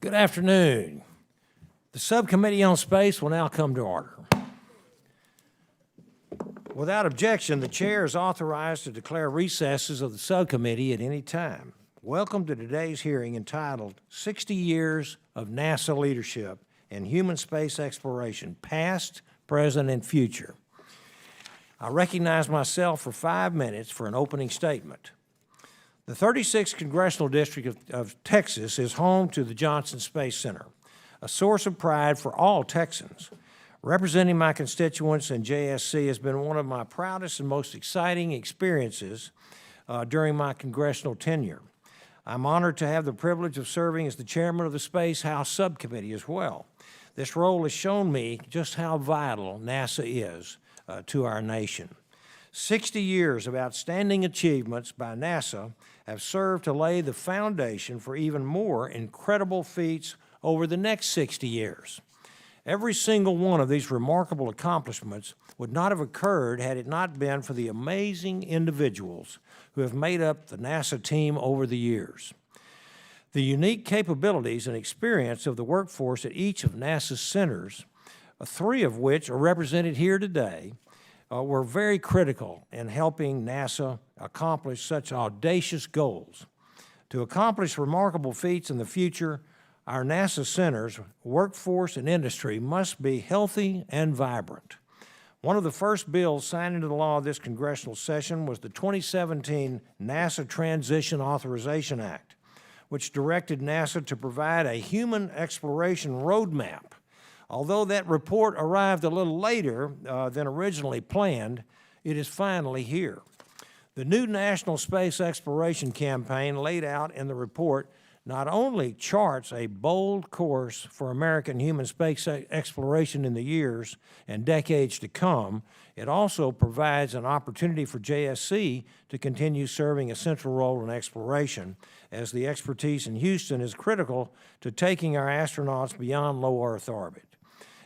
Good afternoon. The Subcommittee on Space will now come to order. Without objection, the chair is authorized to declare recesses of the subcommittee at any time. Welcome to today's hearing entitled 60 Years of NASA Leadership in Human Space Exploration, Past, Present, and Future. I recognize myself for 5 minutes for an opening statement. The 36th Congressional District of Texas is home to the Johnson Space Center, a source of pride for all Texans. Representing my constituents in JSC has been one of my proudest and most exciting experiences during my congressional tenure. I'm honored to have the privilege of serving as the chairman of the Space House Subcommittee as well. This role has shown me just how vital NASA is to our nation. 60 years of outstanding achievements by NASA have served to lay the foundation for even more incredible feats over the next 60 years. Every single one of these remarkable accomplishments would not have occurred had it not been for the amazing individuals who have made up the NASA team over the years. The unique capabilities and experience of the workforce at each of NASA's centers, 3 of which are represented here today, were very critical in helping NASA accomplish such audacious goals. To accomplish remarkable feats in the future, our NASA centers, workforce, and industry must be healthy and vibrant. One of the first bills signed into law this congressional session was the 2017 NASA Transition Authorization Act, which directed NASA to provide a human exploration roadmap. Although that report arrived a little later than originally planned, it is finally here. The new National Space Exploration Campaign laid out in the report not only charts a bold course for American human space exploration in the years and decades to come, it also provides an opportunity for JSC to continue serving a central role in exploration, as the expertise in Houston is critical to taking our astronauts beyond low Earth orbit.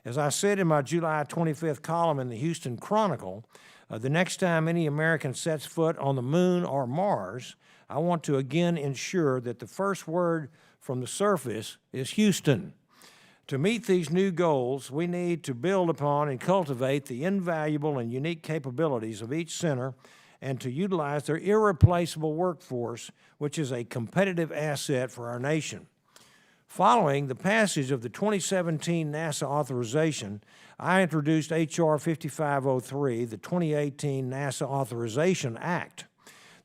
As I said in my July 25th column in the Houston Chronicle, the next time any American sets foot on the moon or Mars, I want to again ensure that the first word from the surface is Houston. To meet these new goals, we need to build upon and cultivate the invaluable and unique capabilities of each center and to utilize their irreplaceable workforce, which is a competitive asset for our nation. Following the passage of the 2017 NASA authorization, I introduced H.R. 5503, the 2018 NASA Authorization Act.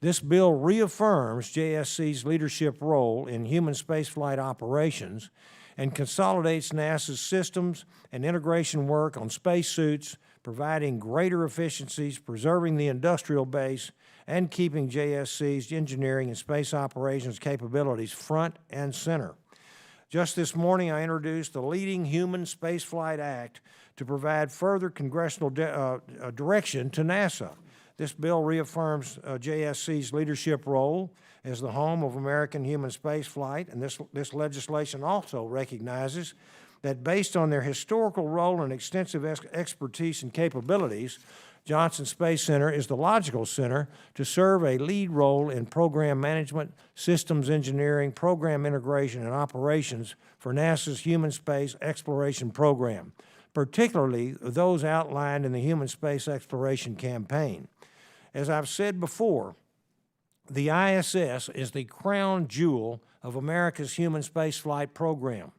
This bill reaffirms JSC's leadership role in human spaceflight operations and consolidates NASA's systems and integration work on spacesuits, providing greater efficiencies, preserving the industrial base, and keeping JSC's engineering and space operations capabilities front and center. Just this morning, I introduced the Leading Human Spaceflight Act to provide further congressional direction to NASA. This bill reaffirms JSC's leadership role as the home of American human spaceflight, and this legislation also recognizes that based on their historical role and extensive expertise and capabilities, Johnson Space Center is the logical center to serve a lead role in program management, systems engineering, program integration, and operations for NASA's human space exploration program, particularly those outlined in the Human Space Exploration Campaign. As I've said before, the ISS is the crown jewel of America's human spaceflight program.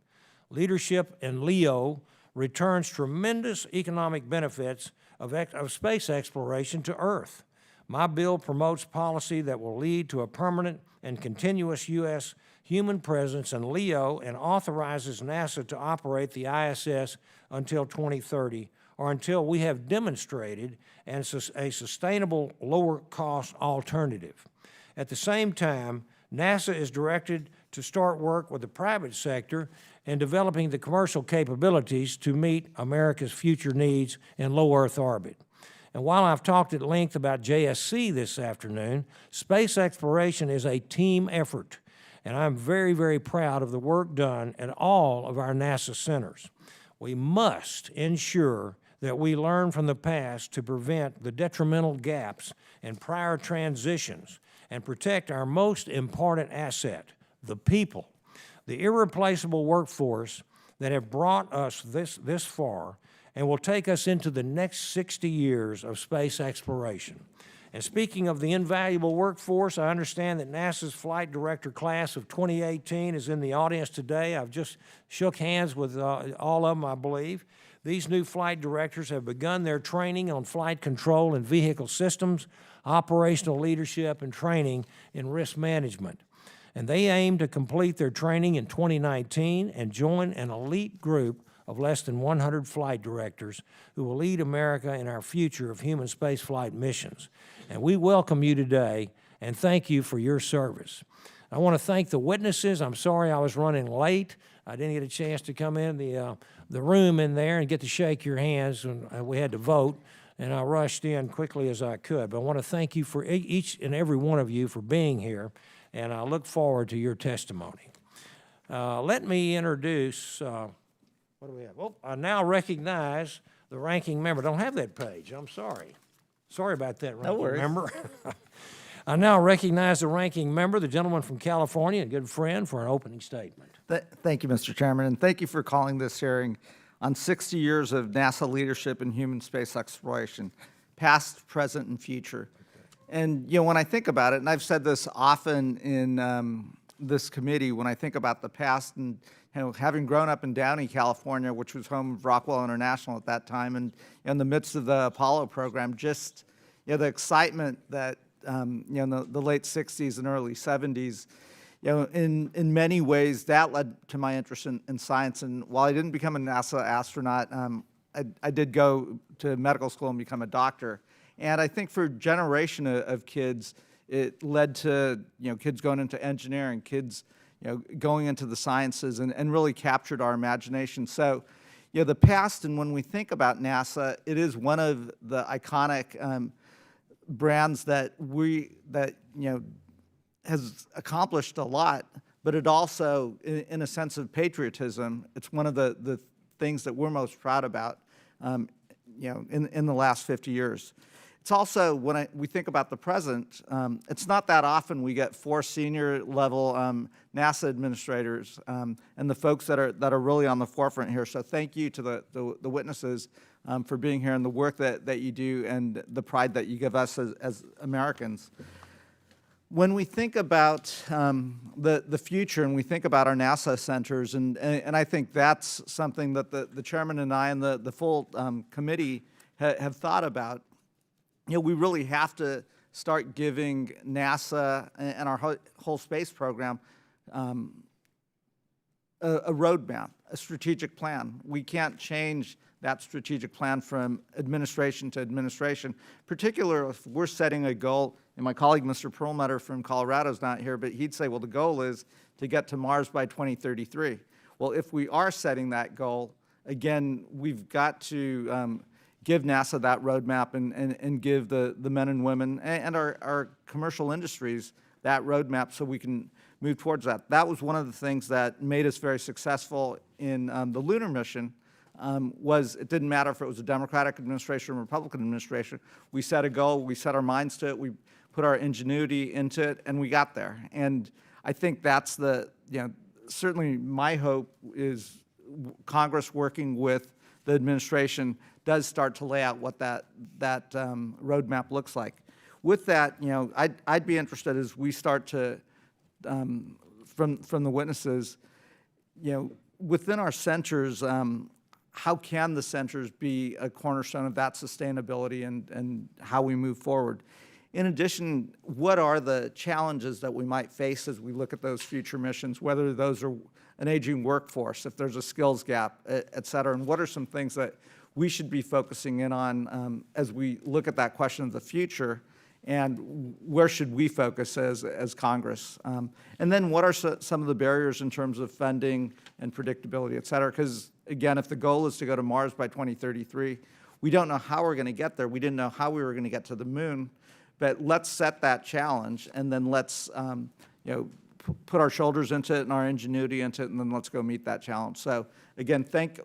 Leadership in LEO returns tremendous economic benefits of space exploration to Earth. My bill promotes policy that will lead to a permanent and continuous U.S. human presence in LEO and authorizes NASA to operate the ISS until 2030, or until we have demonstrated a sustainable, lower-cost alternative. At the same time, NASA is directed to start work with the private sector in developing the commercial capabilities to meet America's future needs in low Earth orbit. And while I've talked at length about JSC this afternoon, space exploration is a team effort, and I'm very, very proud of the work done at all of our NASA centers. We must ensure that we learn from the past to prevent the detrimental gaps in prior transitions and protect our most important asset, the people. the irreplaceable workforce that have brought us this far and will take us into the next 60 years of space exploration. And speaking of the invaluable workforce, I understand that NASA's flight director class of 2018 is in the audience today. I've just shook hands with all of them, I believe. These new flight directors have begun their training on flight control and vehicle systems, operational leadership, and training in risk management. And they aim to complete their training in 2019 and join an elite group of less than 100 flight directors who will lead America in our future of human spaceflight missions. And we welcome you today and thank you for your service. I want to thank the witnesses. I'm sorry I was running late. I didn't get a chance to come in the room in there and get to shake your hands, and we had to vote, and I rushed in quickly as I could. But I want to thank you for each and every one of you for being here, and I look forward to your testimony. Let me introduce, what do we have? Oh, I now recognize the ranking member. Don't have that page, I'm sorry. Sorry about that, ranking member. I now recognize the ranking member, the gentleman from California, a good friend, for an opening statement. Thank you, Mr. Chairman, and thank you for calling this hearing on 60 years of NASA leadership in human space exploration, past, present, and future. And, you know, when I think about it, and I've said this often in this committee, when I think about the past and, you know, having grown up in Downey, California, which was home of Rockwell International at that time, and in the midst of the Apollo program, just, you know, the excitement that, you know, in the late 60s and early 70s, you know, in many ways, that led to my interest in science. And while I didn't become a NASA astronaut, I did go to medical school and become a doctor. And I think for a generation of kids, it led to, you know, kids going into engineering, kids, you know, going into the sciences, and really captured our imagination. So, you know, the past, and when we think about NASA, it is one of the iconic brands that you know, has accomplished a lot, but it also, in a sense of patriotism, it's one of the things that we're most proud about, you know, in the last 50 years. It's also, when we think about the present, it's not that often we get 4 senior level NASA administrators and the folks that are really on the forefront here. So thank you to the witnesses for being here and the work that you do and the pride that you give us as Americans. When we think about the future and we think about our NASA centers, and I think that's something that the chairman and I and the full committee have thought about, you know, we really have to start giving NASA and our whole space program a roadmap, a strategic plan. We can't change that strategic plan from administration to administration, particularly if we're setting a goal. And my colleague, Mr. Perlmutter from Colorado, is not here, but he'd say, well, the goal is to get to Mars by 2033. Well, if we are setting that goal, again, we've got to give NASA that roadmap and give the men and women and our commercial industries that roadmap so we can move towards that. That was one of the things that made us very successful in the lunar mission. Was it didn't matter if it was a Democratic administration or Republican administration. We set a goal, we set our minds to it, we put our ingenuity into it, and we got there. And I think that's you know, certainly my hope is Congress working with the administration does start to lay out what that roadmap looks like. With that, you know, I'd be interested as we start to, from the witnesses, you know, within our centers, how can the centers be a cornerstone of that sustainability and how we move forward? In addition, what are the challenges that we might face as we look at those future missions, whether those are an aging workforce, if there's a skills gap, et cetera, and what are some things that we should be focusing in on as we look at that question of the future, and where should we focus as Congress? And then what are some of the barriers in terms of funding and predictability, et cetera? Because again, if the goal is to go to Mars by 2033, we don't know how we're going to get there. We didn't know how we were going to get to the moon, but let's set that challenge, and then let's you know, put our shoulders into it and our ingenuity into it, and then let's go meet that challenge. So again, thank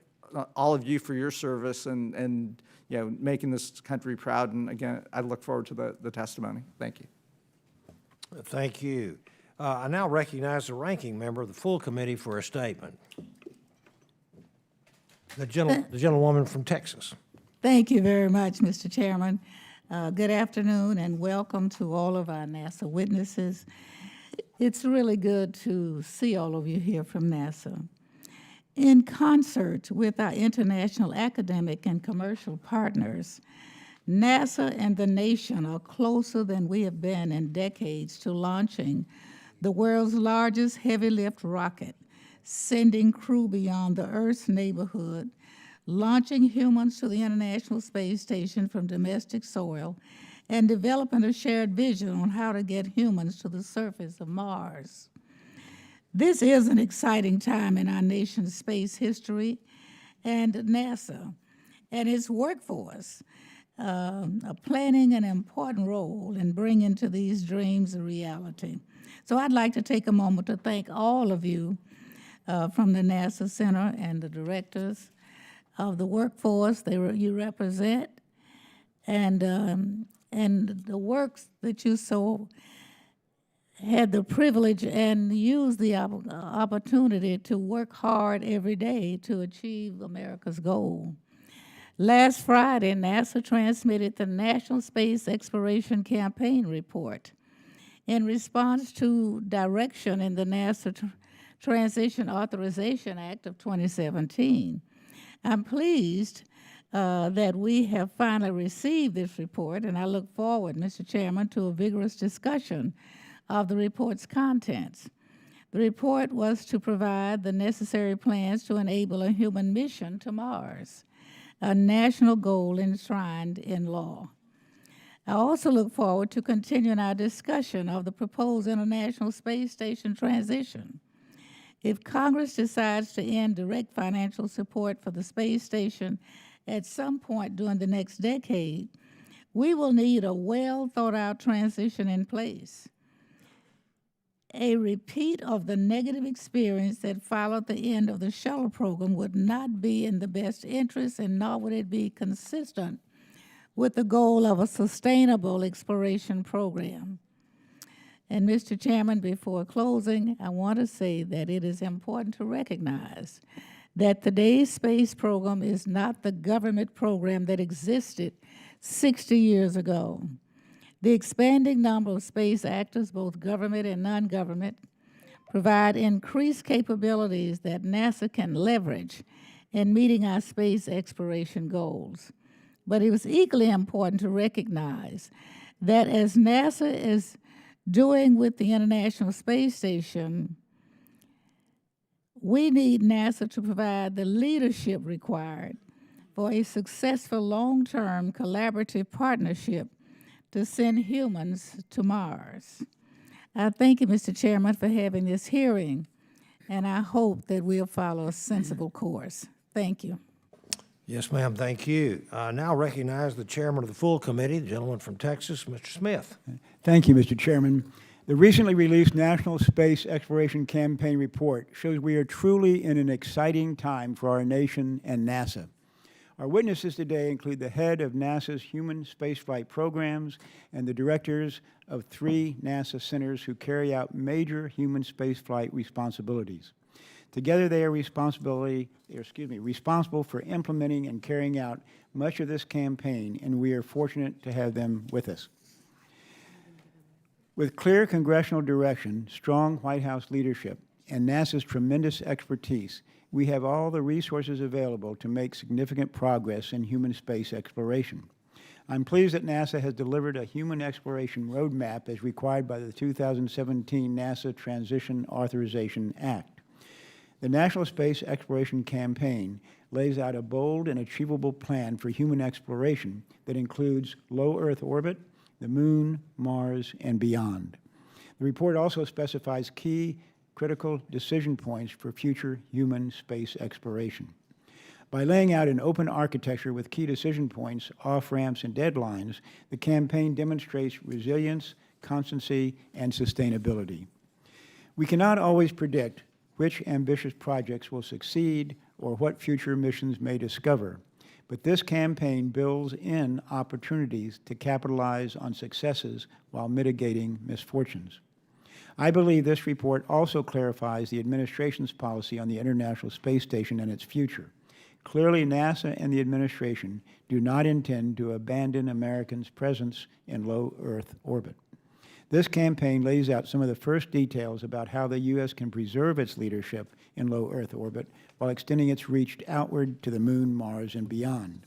all of you for your service and you know, making this country proud. And again, I look forward to the testimony. Thank you. Thank you. I now recognize the ranking member of the full committee for a statement. The gentlewoman from Texas. Thank you very much, Mr. Chairman. Good afternoon and welcome to all of our NASA witnesses. It's really good to see all of you here from NASA. In concert with our international academic and commercial partners, NASA and the nation are closer than we have been in decades to launching the world's largest heavy lift rocket, sending crew beyond the Earth's neighborhood, launching humans to the International Space Station from domestic soil, and developing a shared vision on how to get humans to the surface of Mars. This is an exciting time in our nation's space history, and NASA and its workforce are playing an important role in bringing to these dreams a reality. So I'd like to take a moment to thank all of you from the NASA Center and the directors of the workforce you represent, and the works that you so had the privilege and used the opportunity to work hard every day to achieve America's goal. Last Friday, NASA transmitted the National Space Exploration Campaign report in response to direction in the NASA Transition Authorization Act of 2017. I'm pleased that we have finally received this report, and I look forward, Mr. Chairman, to a vigorous discussion of the report's contents. The report was to provide the necessary plans to enable a human mission to Mars, a national goal enshrined in law. I also look forward to continuing our discussion of the proposed International Space Station transition. If Congress decides to end direct financial support for the space station at some point during the next decade, we will need a well-thought-out transition in place. A repeat of the negative experience that followed the end of the shuttle program would not be in the best interest, and nor would it be consistent with the goal of a sustainable exploration program. And Mr. Chairman, before closing, I want to say that it is important to recognize that today's space program is not the government program that existed 60 years ago. The expanding number of space actors, both government and non-government, provide increased capabilities that NASA can leverage in meeting our space exploration goals. But it was equally important to recognize that as NASA is doing with the International Space Station, we need NASA to provide the leadership required for a successful long-term collaborative partnership to send humans to Mars. I thank you, Mr. Chairman, for having this hearing, and I hope that we'll follow a sensible course. Thank you. Yes, ma'am, thank you. I now recognize the chairman of the full committee, the gentleman from Texas, Mr. Smith. Thank you, Mr. Chairman. The recently released National Space Exploration Campaign report shows we are truly in an exciting time for our nation and NASA. Our witnesses today include the head of NASA's human spaceflight programs and the directors of 3 NASA centers who carry out major human spaceflight responsibilities. Together, they are responsible for implementing and carrying out much of this campaign, and we are fortunate to have them with us. With clear congressional direction, strong White House leadership, and NASA's tremendous expertise, we have all the resources available to make significant progress in human space exploration. I'm pleased that NASA has delivered a human exploration roadmap as required by the 2017 NASA Transition Authorization Act. The National Space Exploration Campaign lays out a bold and achievable plan for human exploration that includes low Earth orbit, the Moon, Mars, and beyond. The report also specifies key critical decision points for future human space exploration. By laying out an open architecture with key decision points, off-ramps, and deadlines, the campaign demonstrates resilience, constancy, and sustainability. We cannot always predict which ambitious projects will succeed or what future missions may discover, but this campaign builds in opportunities to capitalize on successes while mitigating misfortunes. I believe this report also clarifies the administration's policy on the International Space Station and its future. Clearly, NASA and the administration do not intend to abandon Americans' presence in low Earth orbit. This campaign lays out some of the first details about how the U.S. can preserve its leadership in low Earth orbit while extending its reach outward to the Moon, Mars, and beyond.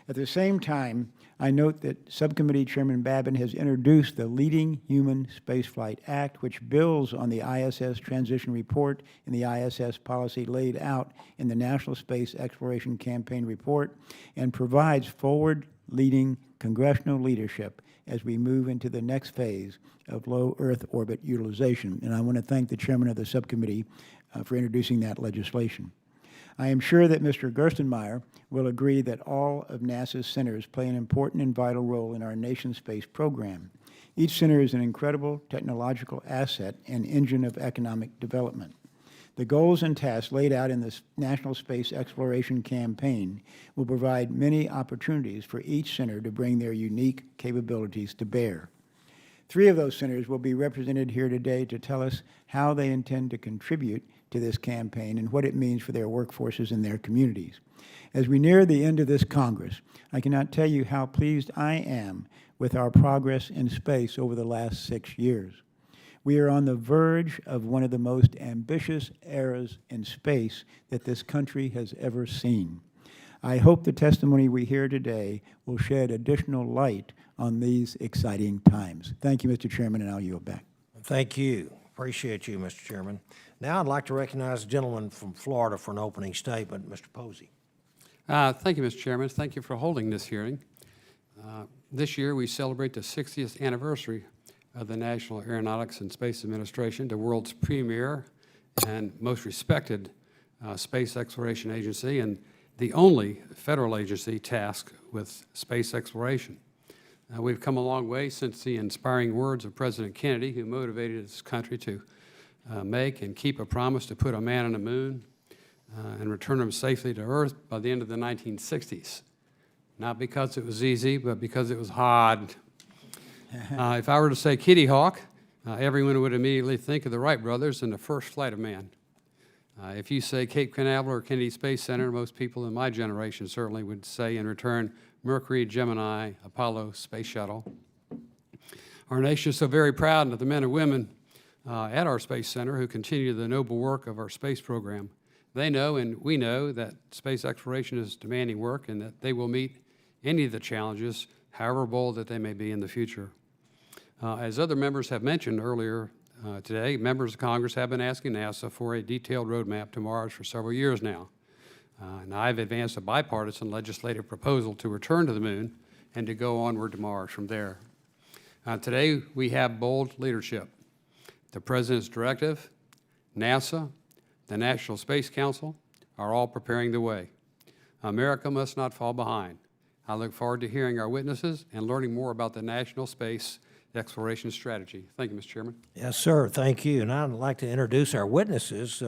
At the same time, I note that Subcommittee Chairman Babin has introduced the Leading Human Spaceflight Act, which builds on the ISS Transition Report and the ISS policy laid out in the National Space Exploration Campaign report and provides forward-leading congressional leadership as we move into the next phase of low Earth orbit utilization. And I want to thank the chairman of the subcommittee for introducing that legislation. I am sure that Mr. Gerstenmaier will agree that all of NASA's centers play an important and vital role in our nation's space program. Each center is an incredible technological asset and engine of economic development. The goals and tasks laid out in the National Space Exploration Campaign will provide many opportunities for each center to bring their unique capabilities to bear. 3 of those centers will be represented here today to tell us how they intend to contribute to this campaign and what it means for their workforces and their communities. As we near the end of this Congress, I cannot tell you how pleased I am with our progress in space over the last 6 years. We are on the verge of one of the most ambitious eras in space that this country has ever seen. I hope the testimony we hear today will shed additional light on these exciting times. Thank you, Mr. Chairman, and I'll yield back. Thank you. Appreciate you, Mr. Chairman. Now I'd like to recognize the gentleman from Florida for an opening statement, Mr. Posey. Thank you, Mr. Chairman. Thank you for holding this hearing. This year, we celebrate the 60th anniversary of the National Aeronautics and Space Administration, the world's premier and most respected space exploration agency and the only federal agency tasked with space exploration. We've come a long way since the inspiring words of President Kennedy, who motivated this country to make and keep a promise to put a man on the moon and return him safely to Earth by the end of the 1960s. Not because it was easy, but because it was hard. If I were to say Kitty Hawk, everyone would immediately think of the Wright brothers and the first flight of man. If you say Cape Canaveral or Kennedy Space Center, most people in my generation certainly would say in return Mercury, Gemini, Apollo Space Shuttle. Our nation is so very proud of the men and women at our Space Center who continue the noble work of our space program. They know and we know that space exploration is demanding work and that they will meet any of the challenges, however bold that they may be in the future. As other members have mentioned earlier today, members of Congress have been asking NASA for a detailed roadmap to Mars for several years now. And I've advanced a bipartisan legislative proposal to return to the moon and to go onward to Mars from there. Today, we have bold leadership. The President's directive, NASA, the National Space Council are all preparing the way. America must not fall behind. I look forward to hearing our witnesses and learning more about the National Space Exploration Strategy. Thank you, Mr. Chairman. Yes, sir. Thank you. And I'd like to introduce our witnesses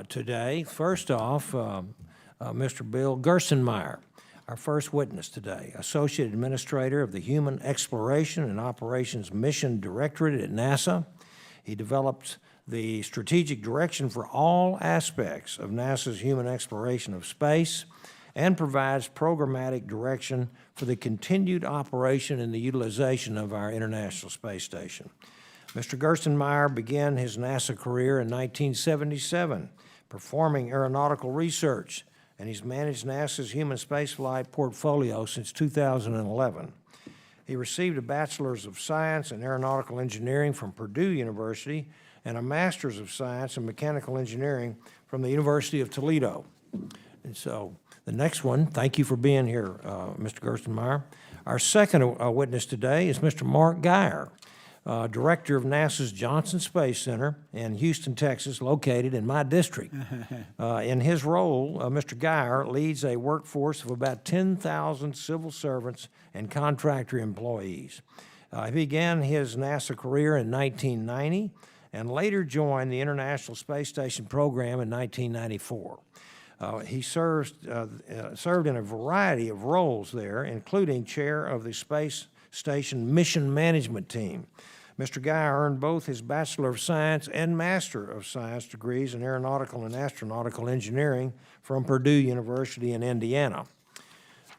today. First off, Mr. Bill Gerstenmaier, our first witness today, Associate Administrator of the Human Exploration and Operations Mission Directorate at NASA. He developed the strategic direction for all aspects of NASA's human exploration of space and provides programmatic direction for the continued operation and the utilization of our International Space Station. Mr. Gerstenmaier began his NASA career in 1977, performing aeronautical research, and he's managed NASA's human spaceflight portfolio since 2011. He received a Bachelor's of Science in Aeronautical Engineering from Purdue University and a Master's of Science in Mechanical Engineering from the University of Toledo. And so the next one, thank you for being here, Mr. Gerstenmaier. Our second witness today is Mr. Mark Geyer, Director of NASA's Johnson Space Center in Houston, Texas, located in my district. In his role, Mr. Geyer leads a workforce of about 10,000 civil servants and contractor employees. He began his NASA career in 1990 and later joined the International Space Station program in 1994. He served in a variety of roles there, including chair of the Space Station Mission Management Team. Mr. Geyer earned both his Bachelor of Science and Master of Science degrees in Aeronautical and Astronautical Engineering from Purdue University in Indiana.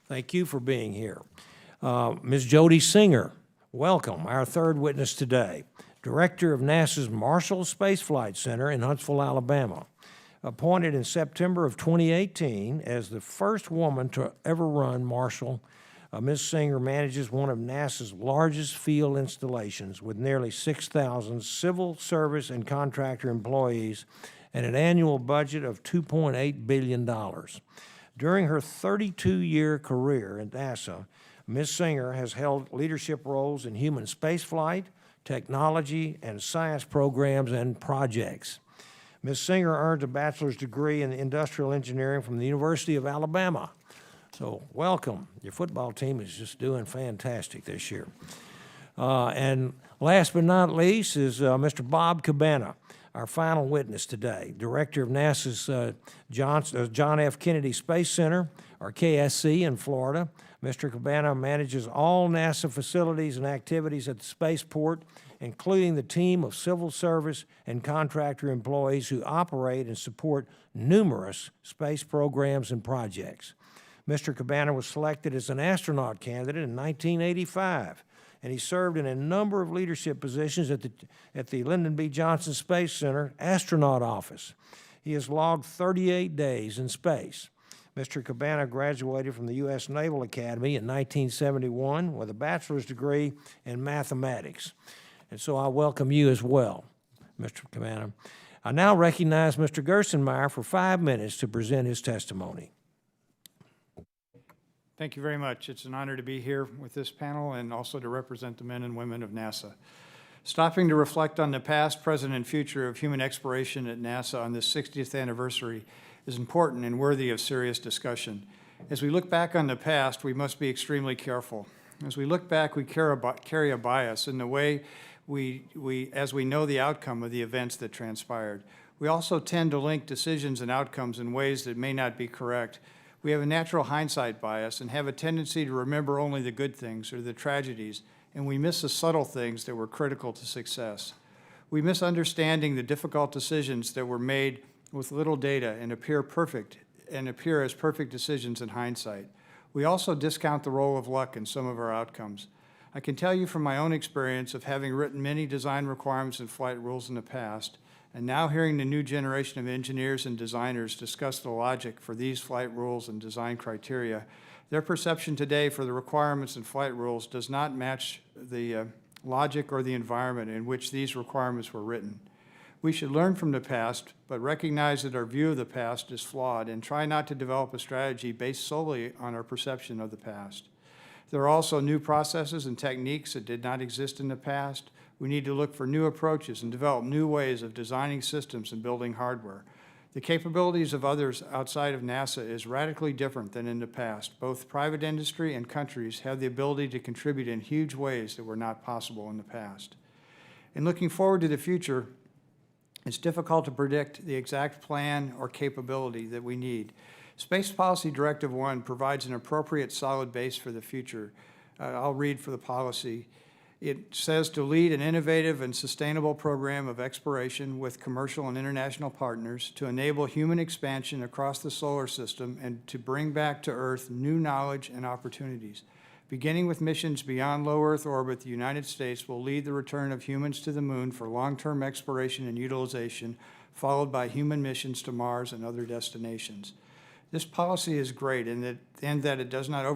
Thank you for being here. Ms. Jody Singer, welcome, our third witness today, Director of NASA's Marshall Space Flight Center in Huntsville, Alabama. Appointed in September of 2018 as the first woman to ever run Marshall, Ms. Singer manages one of NASA's largest field installations with nearly 6,000 civil service and contractor employees and an annual budget of $2.8 billion. During her 32-year career at NASA, Ms. Singer has held leadership roles in human spaceflight, technology, and science programs and projects. Ms. Singer earned a bachelor's degree in industrial engineering from the University of Alabama. So welcome. Your football team is just doing fantastic this year. And last but not least is Mr. Bob Cabana, our final witness today, Director of NASA's John F. Kennedy Space Center, or KSC, in Florida. Mr. Cabana manages all NASA facilities and activities at the spaceport, including the team of civil service and contractor employees who operate and support numerous space programs and projects. Mr. Cabana was selected as an astronaut candidate in 1985, and he served in a number of leadership positions at the Lyndon B. Johnson Space Center Astronaut Office. He has logged 38 days in space. Mr. Cabana graduated from the U.S. Naval Academy in 1971 with a bachelor's degree in mathematics. And so I welcome you as well, Mr. Cabana. I now recognize Mr. Gerstenmaier for 5 minutes to present his testimony. Thank you very much. It's an honor to be here with this panel and also to represent the men and women of NASA. Stopping to reflect on the past, present, and future of human exploration at NASA on this 60th anniversary is important and worthy of serious discussion. As we look back on the past, we must be extremely careful. As we look back, we carry a bias in the way as we know the outcome of the events that transpired. We also tend to link decisions and outcomes in ways that may not be correct. We have a natural hindsight bias and have a tendency to remember only the good things or the tragedies, and we miss the subtle things that were critical to success. We miss understanding the difficult decisions that were made with little data and appear as perfect decisions in hindsight. We also discount the role of luck in some of our outcomes. I can tell you from my own experience of having written many design requirements and flight rules in the past, and now hearing the new generation of engineers and designers discuss the logic for these flight rules and design criteria, their perception today for the requirements and flight rules does not match the logic or the environment in which these requirements were written. We should learn from the past, but recognize that our view of the past is flawed and try not to develop a strategy based solely on our perception of the past. There are also new processes and techniques that did not exist in the past. We need to look for new approaches and develop new ways of designing systems and building hardware. The capabilities of others outside of NASA is radically different than in the past. Both private industry and countries have the ability to contribute in huge ways that were not possible in the past. In looking forward to the future, it's difficult to predict the exact plan or capability that we need. Space Policy Directive 1 provides an appropriate solid base for the future. I'll read for the policy. It says to lead an innovative and sustainable program of exploration with commercial and international partners to enable human expansion across the solar system and to bring back to Earth new knowledge and opportunities. Beginning with missions beyond low Earth orbit, the United States will lead the return of humans to the moon for long-term exploration and utilization, followed by human missions to Mars and other destinations. This policy is great in that it does not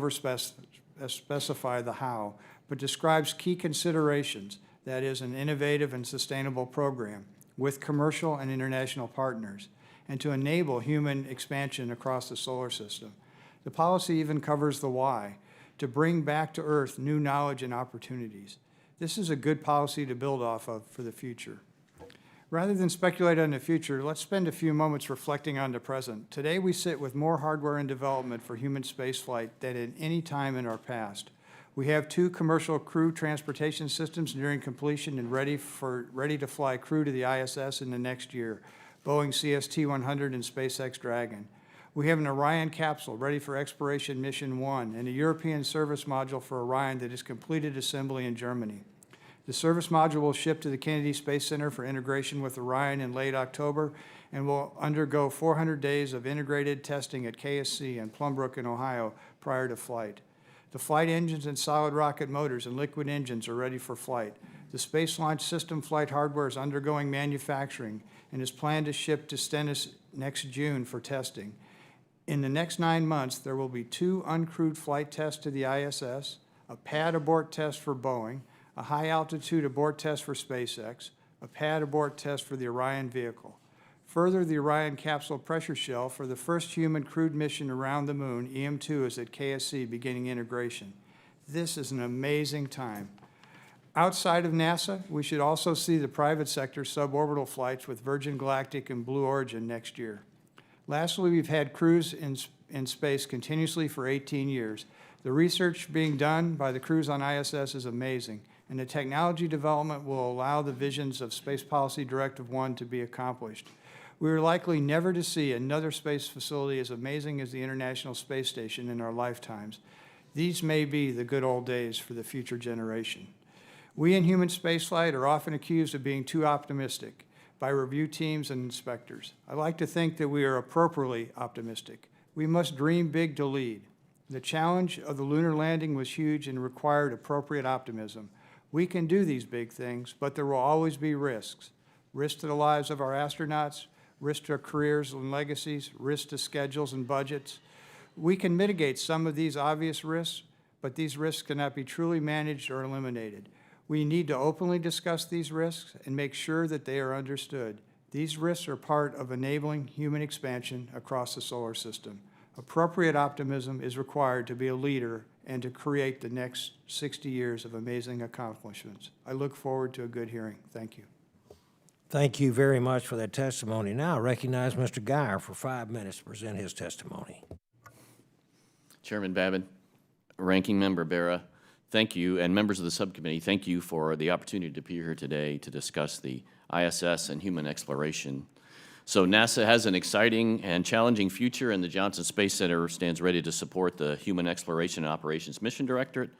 specify the how, but describes key considerations, that is, an innovative and sustainable program with commercial and international partners, and to enable human expansion across the solar system. The policy even covers the why, to bring back to Earth new knowledge and opportunities. This is a good policy to build off of for the future. Rather than speculate on the future, let's spend a few moments reflecting on the present. Today we sit with more hardware in development for human spaceflight than at any time in our past. We have 2 commercial crew transportation systems nearing completion and ready to fly crew to the ISS in the next year, Boeing CST-100 and SpaceX Dragon. We have an Orion capsule ready for Exploration Mission 1 and a European service module for Orion that has completed assembly in Germany. The service module will ship to the Kennedy Space Center for integration with Orion in late October and will undergo 400 days of integrated testing at KSC in Plumbrook in Ohio prior to flight. The flight engines and solid rocket motors and liquid engines are ready for flight. The Space Launch System flight hardware is undergoing manufacturing and is planned to ship to Stennis next June for testing. In the next 9 months, there will be 2 uncrewed flight tests to the ISS, a pad abort test for Boeing, a high-altitude abort test for SpaceX, a pad abort test for the Orion vehicle. Further, the Orion capsule pressure shell for the first human crewed mission around the moon, EM2, is at KSC beginning integration. This is an amazing time. Outside of NASA, we should also see the private sector suborbital flights with Virgin Galactic and Blue Origin next year. Lastly, we've had crews in space continuously for 18 years. The research being done by the crews on ISS is amazing, and the technology development will allow the visions of Space Policy Directive 1 to be accomplished. We are likely never to see another space facility as amazing as the International Space Station in our lifetimes. These may be the good old days for the future generation. We in human spaceflight are often accused of being too optimistic by review teams and inspectors. I like to think that we are appropriately optimistic. We must dream big to lead. The challenge of the lunar landing was huge and required appropriate optimism. We can do these big things, but there will always be risks. Risk to the lives of our astronauts, risk to our careers and legacies, risk to schedules and budgets. We can mitigate some of these obvious risks, but these risks cannot be truly managed or eliminated. We need to openly discuss these risks and make sure that they are understood. These risks are part of enabling human expansion across the solar system. Appropriate optimism is required to be a leader and to create the next 60 years of amazing accomplishments. I look forward to a good hearing. Thank you. Thank you very much for that testimony. Now I recognize Mr. Geyer for 5 minutes to present his testimony. Chairman Babin, Ranking Member Barra, thank you, and members of the subcommittee, thank you for the opportunity to be here today to discuss the ISS and human exploration. So NASA has an exciting and challenging future, and the Johnson Space Center stands ready to support the Human Exploration and Operations Mission Directorate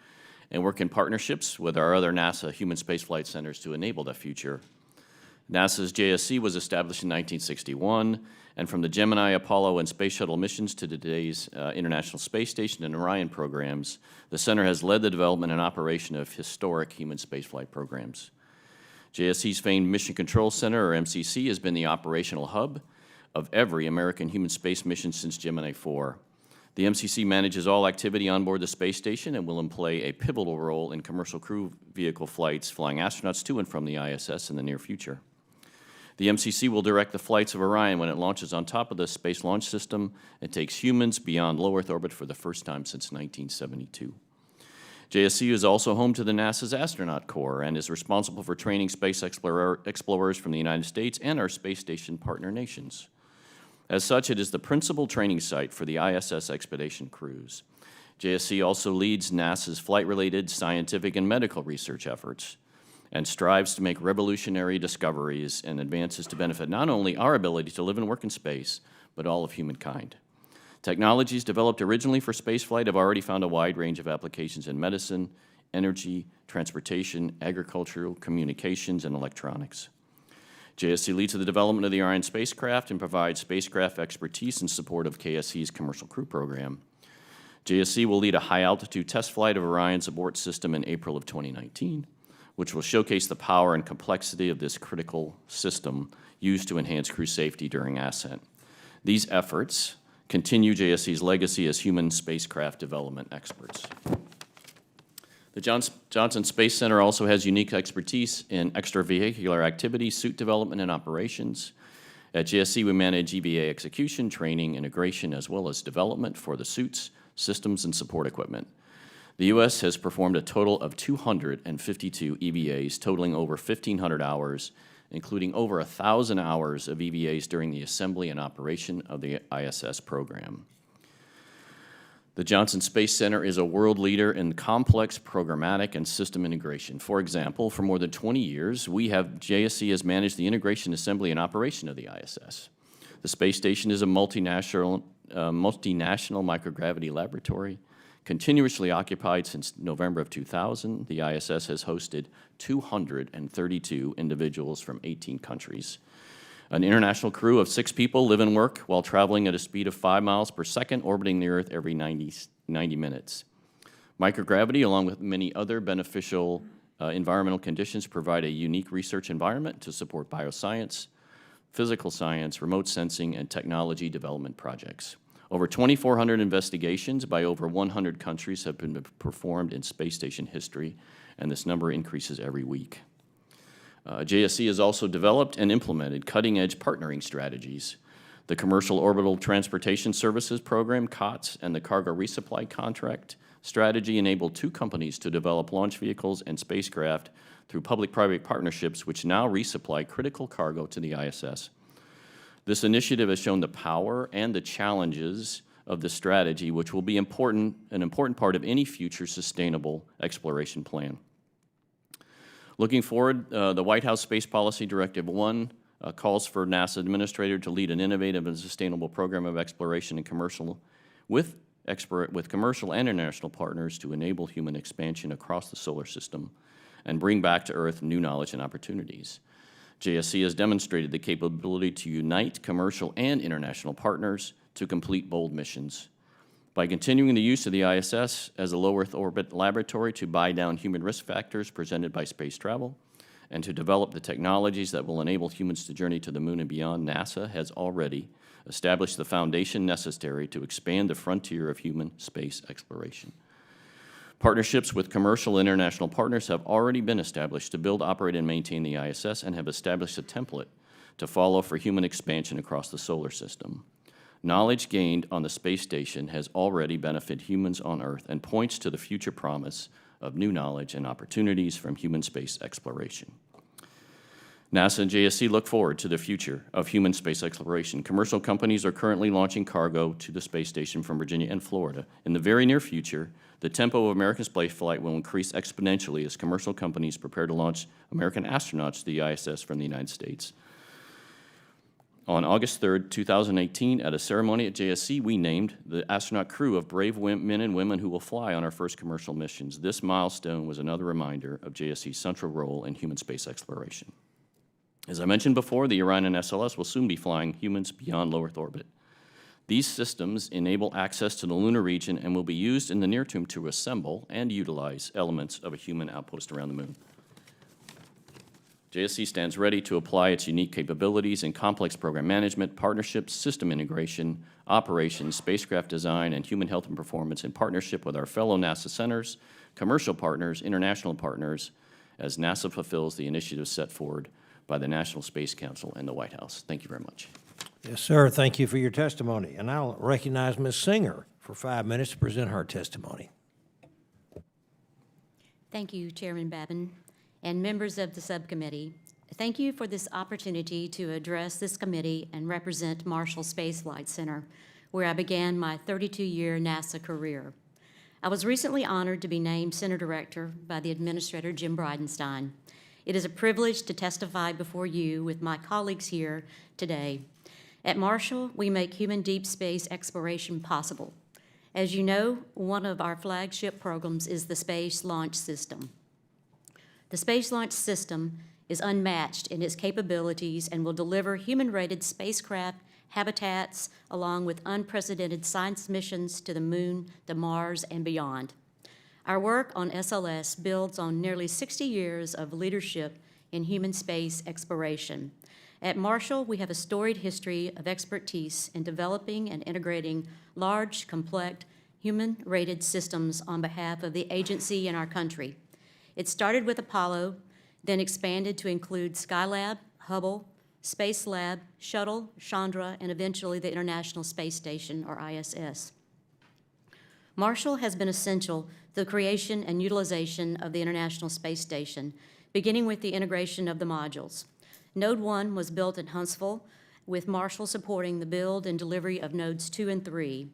and work in partnerships with our other NASA human spaceflight centers to enable that future. NASA's JSC was established in 1961, and from the Gemini, Apollo, and Space Shuttle missions to today's International Space Station and Orion programs, the center has led the development and operation of historic human spaceflight programs. JSC's famed Mission Control Center, or MCC, has been the operational hub of every American human space mission since Gemini 4. The MCC manages all activity on board the space station and will play a pivotal role in commercial crew vehicle flights flying astronauts to and from the ISS in the near future. The MCC will direct the flights of Orion when it launches on top of the Space Launch System and takes humans beyond low Earth orbit for the first time since 1972. JSC is also home to the NASA's Astronaut Corps and is responsible for training space explorers from the United States and our space station partner nations. As such, it is the principal training site for the ISS expedition crews. JSC also leads NASA's flight-related scientific and medical research efforts and strives to make revolutionary discoveries and advances to benefit not only our ability to live and work in space, but all of humankind. Technologies developed originally for spaceflight have already found a wide range of applications in medicine, energy, transportation, agricultural, communications, and electronics. JSC leads the development of the Orion spacecraft and provides spacecraft expertise in support of KSC's commercial crew program. JSC will lead a high-altitude test flight of Orion's abort system in April of 2019, which will showcase the power and complexity of this critical system used to enhance crew safety during ascent. These efforts continue JSC's legacy as human spacecraft development experts. The Johnson Space Center also has unique expertise in extravehicular activity, suit development, and operations. At JSC, we manage EVA execution, training, integration, as well as development for the suits, systems, and support equipment. The U.S. has performed a total of 252 EVAs, totaling over 1,500 hours, including over 1,000 hours of EVAs during the assembly and operation of the ISS program. The Johnson Space Center is a world leader in complex programmatic and system integration. For example, for more than 20 years, JSC has managed the integration, assembly, and operation of the ISS. The space station is a multinational microgravity laboratory Continuously occupied since November of 2000, the ISS has hosted 232 individuals from 18 countries. An international crew of 6 people live and work while traveling at a speed of 5 miles per second, orbiting the Earth every 90 minutes. Microgravity, along with many other beneficial environmental conditions, provide a unique research environment to support bioscience, physical science, remote sensing, and technology development projects. Over 2,400 investigations by over 100 countries have been performed in space station history, and this number increases every week. JSC has also developed and implemented cutting-edge partnering strategies. The Commercial Orbital Transportation Services Program, COTS, and the Cargo Resupply Contract strategy enable 2 companies to develop launch vehicles and spacecraft through public-private partnerships, which now resupply critical cargo to the ISS. This initiative has shown the power and the challenges of the strategy, which will be an important part of any future sustainable exploration plan. Looking forward, the White House Space Policy Directive 1 calls for NASA Administrator to lead an innovative and sustainable program of exploration and commercial with commercial and international partners to enable human expansion across the solar system and bring back to Earth new knowledge and opportunities. JSC has demonstrated the capability to unite commercial and international partners to complete bold missions. By continuing the use of the ISS as a low Earth orbit laboratory to buy down human risk factors presented by space travel, and to develop the technologies that will enable humans to journey to the moon and beyond, NASA has already established the foundation necessary to expand the frontier of human space exploration. Partnerships with commercial and international partners have already been established to build, operate, and maintain the ISS, and have established a template to follow for human expansion across the solar system. Knowledge gained on the space station has already benefited humans on Earth and points to the future promise of new knowledge and opportunities from human space exploration. NASA and JSC look forward to the future of human space exploration. Commercial companies are currently launching cargo to the space station from Virginia and Florida. In the very near future, the tempo of American spaceflight will increase exponentially as commercial companies prepare to launch American astronauts to the ISS from the United States. On August 3rd, 2018, at a ceremony at JSC, we named the astronaut crew of brave men and women who will fly on our first commercial missions. This milestone was another reminder of JSC's central role in human space exploration. As I mentioned before, the Orion and SLS will soon be flying humans beyond low Earth orbit. These systems enable access to the lunar region and will be used in the near term to assemble and utilize elements of a human outpost around the moon. JSC stands ready to apply its unique capabilities in complex program management, partnerships, system integration, operations, spacecraft design, and human health and performance in partnership with our fellow NASA centers, commercial partners, international partners, as NASA fulfills the initiatives set forward by the National Space Council and the White House. Thank you very much. Yes, sir. Thank you for your testimony. And I'll recognize Ms. Singer for 5 minutes to present her testimony. Thank you, Chairman Babin, and members of the subcommittee. Thank you for this opportunity to address this committee and represent Marshall Space Flight Center, where I began my 32-year NASA career. I was recently honored to be named Center Director by the Administrator Jim Bridenstine. It is a privilege to testify before you with my colleagues here today. At Marshall, we make human deep space exploration possible. As you know, one of our flagship programs is the Space Launch System. The Space Launch System is unmatched in its capabilities and will deliver human-rated spacecraft habitats along with unprecedented science missions to the Moon, to Mars, and beyond. Our work on SLS builds on nearly 60 years of leadership in human space exploration. At Marshall, we have a storied history of expertise in developing and integrating large, complex, human-rated systems on behalf of the agency and our country. It started with Apollo, then expanded to include Skylab, Hubble, Space Lab, Shuttle, Chandra, and eventually the International Space Station, or ISS. Marshall has been essential to the creation and utilization of the International Space Station, beginning with the integration of the modules. Node 1 was built in Huntsville, with Marshall supporting the build and delivery of nodes 2 and 3.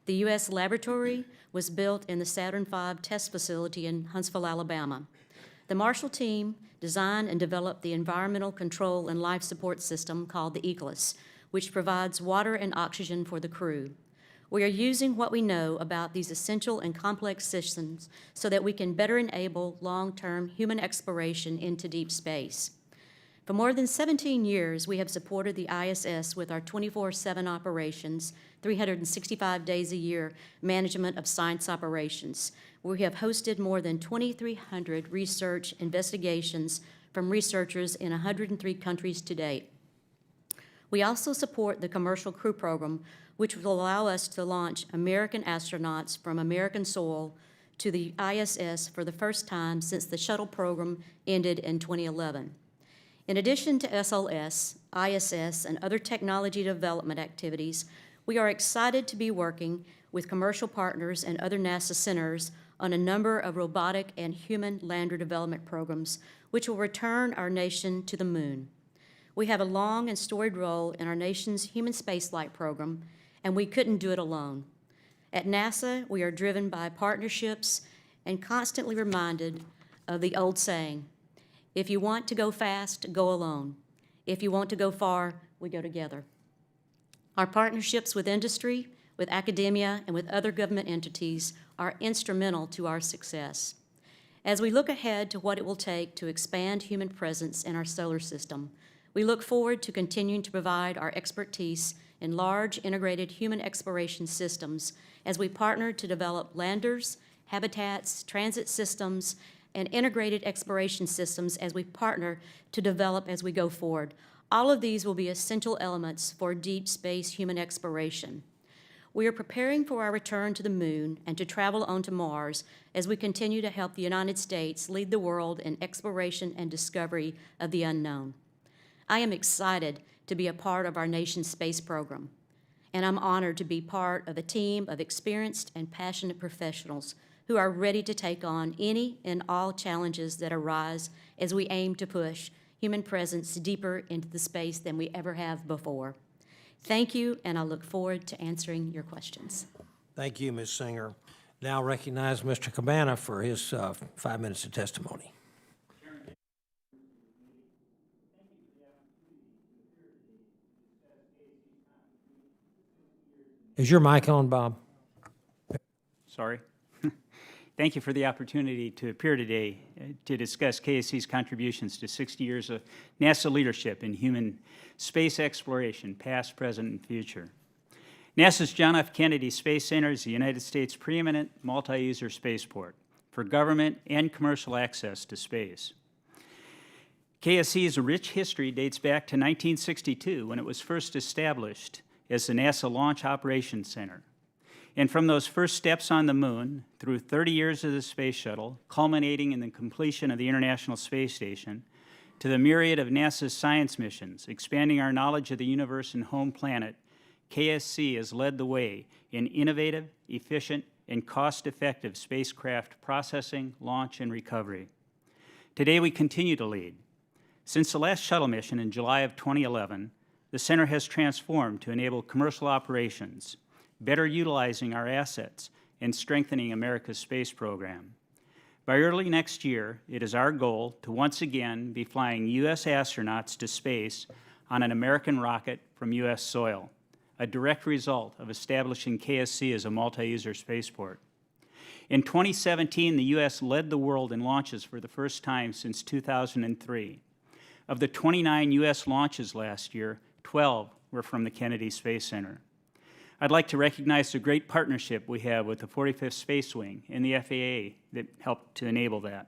The U.S. laboratory was built in the Saturn V test facility in Huntsville, Alabama. The Marshall team designed and developed the environmental control and life support system called the ECLIS, which provides water and oxygen for the crew. We are using what we know about these essential and complex systems so that we can better enable long-term human exploration into deep space. For more than 17 years, we have supported the ISS with our 24/7 operations, 365 days a year management of science operations. We have hosted more than 2,300 research investigations from researchers in 103 countries to date. We also support the Commercial Crew Program, which will allow us to launch American astronauts from American soil to the ISS for the first time since the shuttle program ended in 2011. In addition to SLS, ISS, and other technology development activities, we are excited to be working with commercial partners and other NASA centers on a number of robotic and human lander development programs, which will return our nation to the moon. We have a long and storied role in our nation's human spaceflight program, and we couldn't do it alone. At NASA, we are driven by partnerships and constantly reminded of the old saying, if you want to go fast, go alone. If you want to go far, we go together. Our partnerships with industry, with academia, and with other government entities are instrumental to our success. As we look ahead to what it will take to expand human presence in our solar system, we look forward to continuing to provide our expertise in large integrated human exploration systems as we partner to develop landers, habitats, transit systems, and integrated exploration systems as we partner to develop as we go forward. All of these will be essential elements for deep space human exploration. We are preparing for our return to the moon and to travel onto Mars as we continue to help the United States lead the world in exploration and discovery of the unknown. I am excited to be a part of our nation's space program, and I'm honored to be part of a team of experienced and passionate professionals who are ready to take on any and all challenges that arise as we aim to push human presence deeper into the space than we ever have before. Thank you, and I look forward to answering your questions. Thank you, Ms. Singer. Now recognize Mr. Cabana for his 5 minutes of testimony. Is your mic on, Bob? Sorry. Thank you for the opportunity to appear today to discuss KSC's contributions to 60 years of NASA leadership in human space exploration, past, present, and future. NASA's John F. Kennedy Space Center is the United States' preeminent multi-user spaceport for government and commercial access to space. KSC's rich history dates back to 1962 when it was first established as the NASA Launch Operations Center. And from those first steps on the moon, through 30 years of the space shuttle, culminating in the completion of the International Space Station, to the myriad of NASA's science missions, expanding our knowledge of the universe and home planet, KSC has led the way in innovative, efficient, and cost-effective spacecraft processing, launch, and recovery. Today, we continue to lead. Since the last shuttle mission in July of 2011, the center has transformed to enable commercial operations, better utilizing our assets, and strengthening America's space program. By early next year, it is our goal to once again be flying U.S. astronauts to space on an American rocket from U.S. soil, a direct result of establishing KSC as a multi-user spaceport. In 2017, the U.S. led the world in launches for the first time since 2003. Of the 29 U.S. launches last year, 12 were from the Kennedy Space Center. I'd like to recognize the great partnership we have with the 45th Space Wing and the FAA that helped to enable that.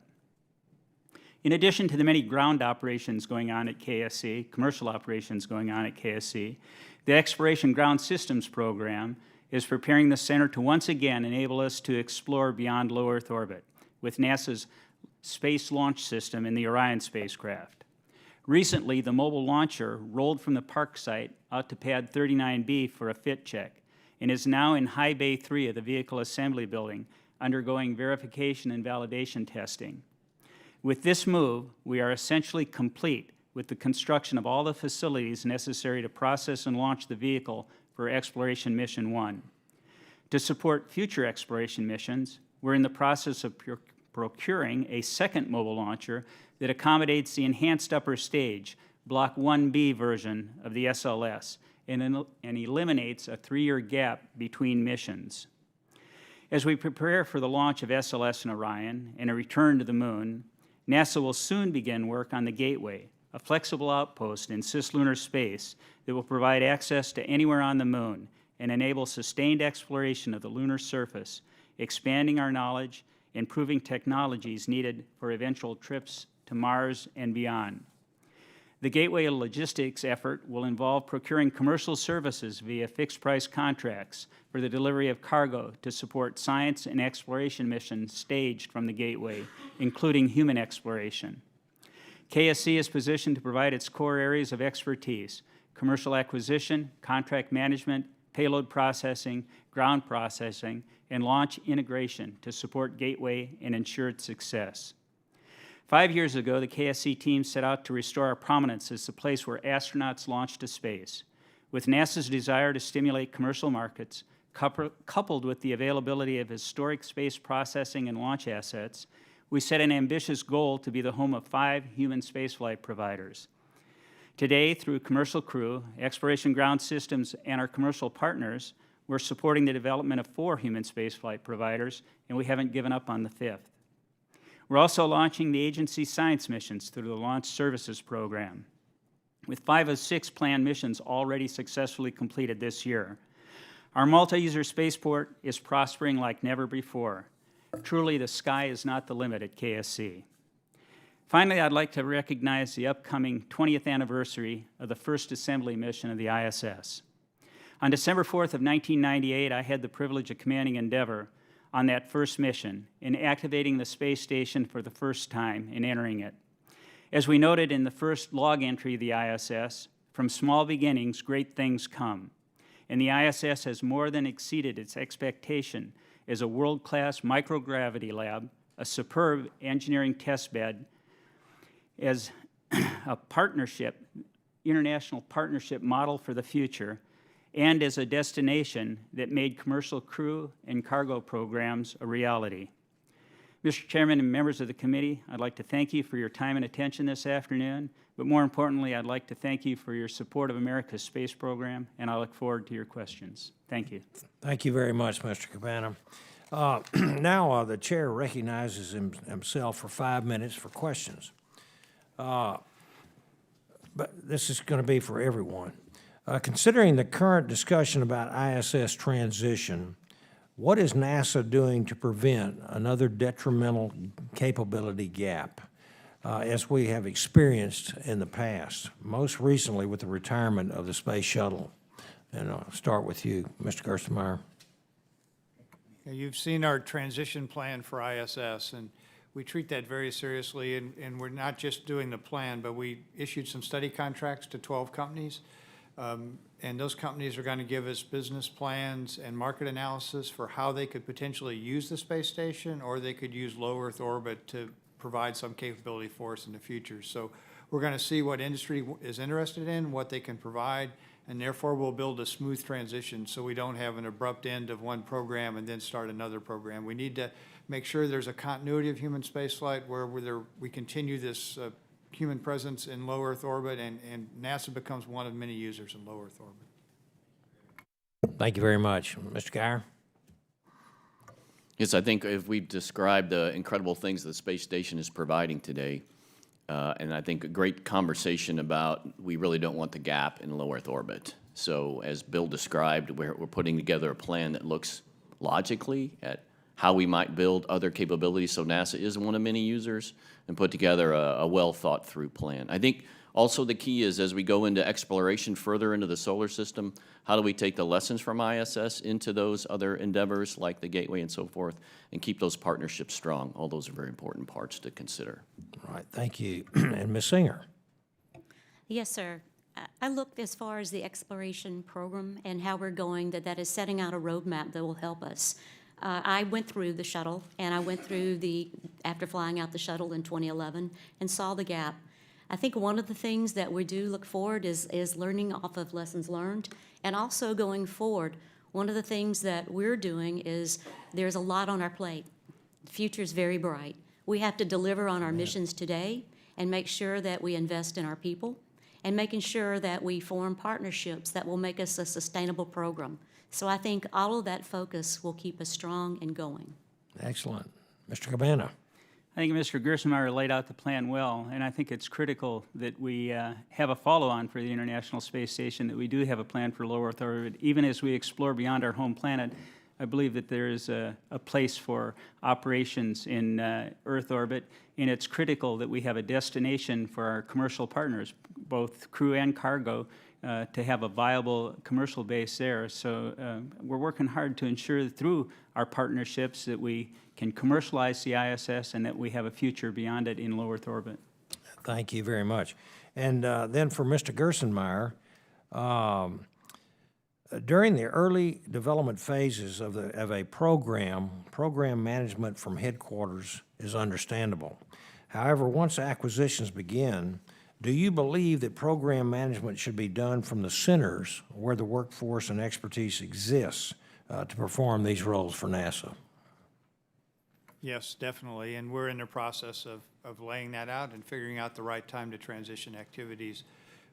In addition to the many ground operations going on at KSC, commercial operations going on at KSC, the Exploration Ground Systems Program is preparing the center to once again enable us to explore beyond low Earth orbit with NASA's Space Launch System and the Orion spacecraft. Recently, the mobile launcher rolled from the Park site out to Pad 39B for a fit check and is now in High Bay 3 of the Vehicle Assembly Building, undergoing verification and validation testing. With this move, we are essentially complete with the construction of all the facilities necessary to process and launch the vehicle for Exploration Mission 1. To support future exploration missions, we're in the process of procuring a second mobile launcher that accommodates the enhanced upper stage, Block 1B version of the SLS, and eliminates a 3-year gap between missions. As we prepare for the launch of SLS and Orion and a return to the Moon, NASA will soon begin work on the Gateway, a flexible outpost in cislunar space that will provide access to anywhere on the Moon and enable sustained exploration of the lunar surface, expanding our knowledge, improving technologies needed for eventual trips to Mars and beyond. The Gateway logistics effort will involve procuring commercial services via fixed-price contracts for the delivery of cargo to support science and exploration missions staged from the Gateway, including human exploration. KSC is positioned to provide its core areas of expertise: commercial acquisition, contract management, payload processing, ground processing, and launch integration to support Gateway and ensure its success. 5 years ago, the KSC team set out to restore our prominence as the place where astronauts launch to space. With NASA's desire to stimulate commercial markets, coupled with the availability of historic space processing and launch assets, we set an ambitious goal to be the home of 5 human spaceflight providers. Today, through Commercial Crew, Exploration Ground Systems, and our commercial partners, we're supporting the development of 4 human spaceflight providers, and we haven't given up on the 5th. We're also launching the agency's science missions through the Launch Services Program. With 5 of 6 planned missions already successfully completed this year, our multi-user spaceport is prospering like never before. Truly, the sky is not the limit at KSC. Finally, I'd like to recognize the upcoming 20th anniversary of the first assembly mission of the ISS. On December 4th of 1998, I had the privilege of commanding Endeavour on that first mission in activating the space station for the first time and entering it. As we noted in the first log entry of the ISS, from small beginnings, great things come. And the ISS has more than exceeded its expectation as a world-class microgravity lab, a superb engineering test bed, as a partnership, international partnership model for the future, and as a destination that made commercial crew and cargo programs a reality. Mr. Chairman and members of the committee, I'd like to thank you for your time and attention this afternoon, but more importantly, I'd like to thank you for your support of America's space program, and I look forward to your questions. Thank you. Thank you very much, Mr. Cabana. Now the chair recognizes himself for 5 minutes for questions. But this is going to be for everyone. Considering the current discussion about ISS transition, what is NASA doing to prevent another detrimental capability gap, as we have experienced in the past, most recently with the retirement of the Space Shuttle? And I'll start with you, Mr. Gerstenmaier. You've seen our transition plan for ISS, and we treat that very seriously, and we're not just doing the plan, but we issued some study contracts to 12 companies. And those companies are going to give us business plans and market analysis for how they could potentially use the space station, or they could use low Earth orbit to provide some capability for us in the future. So we're going to see what industry is interested in, what they can provide, and therefore we'll build a smooth transition so we don't have an abrupt end of one program and then start another program. We need to make sure there's a continuity of human spaceflight where we continue this human presence in low Earth orbit, and NASA becomes one of many users in low Earth orbit. Thank you very much. Mr. Geyer? Yes, I think if we've described the incredible things the space station is providing today, and I think a great conversation about we really don't want the gap in low Earth orbit. So as Bill described, we're putting together a plan that looks logically at how we might build other capabilities so NASA is one of many users, and put together a well-thought-through plan. I think also the key is as we go into exploration further into the solar system, how do we take the lessons from ISS into those other endeavors like the Gateway and so forth, and keep those partnerships strong? All those are very important parts to consider. All right, thank you. And Ms. Singer? Yes, sir. I looked as far as the exploration program and how we're going, that is setting out a roadmap that will help us. I went through the shuttle, and I went through after flying out the shuttle in 2011, and saw the gap. I think one of the things that we do look forward is learning off of lessons learned, and also going forward, one of the things that we're doing is there's a lot on our plate. The future is very bright. We have to deliver on our missions today and make sure that we invest in our people and making sure that we form partnerships that will make us a sustainable program. So I think all of that focus will keep us strong and going. Excellent. Mr. Cabana? I think Mr. Gerstenmaier laid out the plan well, and I think it's critical that we have a follow-on for the International Space Station, that we do have a plan for low Earth orbit. Even as we explore beyond our home planet, I believe that there is a place for operations in Earth orbit, and it's critical that we have a destination for our commercial partners, both crew and cargo, to have a viable commercial base there. So we're working hard to ensure that through our partnerships that we can commercialize the ISS and that we have a future beyond it in low Earth orbit. Thank you very much. And then for Mr. Gerstenmaier, during the early development phases of a program management from headquarters is understandable. However, once acquisitions begin, do you believe that program management should be done from the centers where the workforce and expertise exists to perform these roles for NASA? Yes, definitely, and we're in the process of laying that out and figuring out the right time to transition activities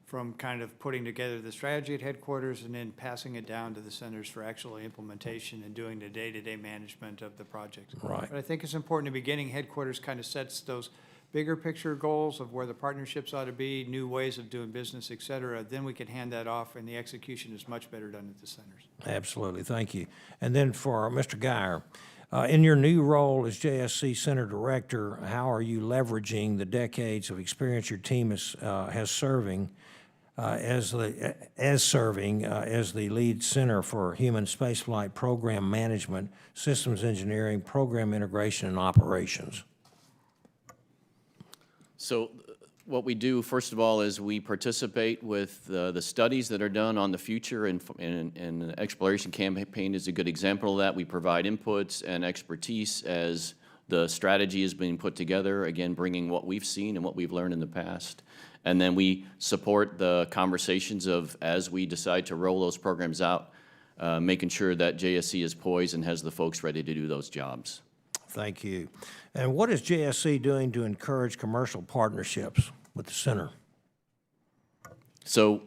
from kind of putting together the strategy at headquarters and then passing it down to the centers for actual implementation and doing the day-to-day management of the project. Right. But I think it's important in the beginning, headquarters kind of sets those bigger picture goals of where the partnerships ought to be, new ways of doing business, et cetera. Then we can hand that off, and the execution is much better done at the centers. Absolutely, thank you. And then for Mr. Geyer, in your new role as JSC Center Director, how are you leveraging the decades of experience your team has serving as the lead center for human spaceflight program management, systems engineering, program integration, and operations? So what we do, first of all, is we participate with the studies that are done on the future, and the exploration campaign is a good example of that. We provide inputs and expertise as the strategy is being put together, again, bringing what we've seen and what we've learned in the past. And then we support the conversations of, as we decide to roll those programs out, making sure that JSC is poised and has the folks ready to do those jobs. Thank you. And what is JSC doing to encourage commercial partnerships with the center? So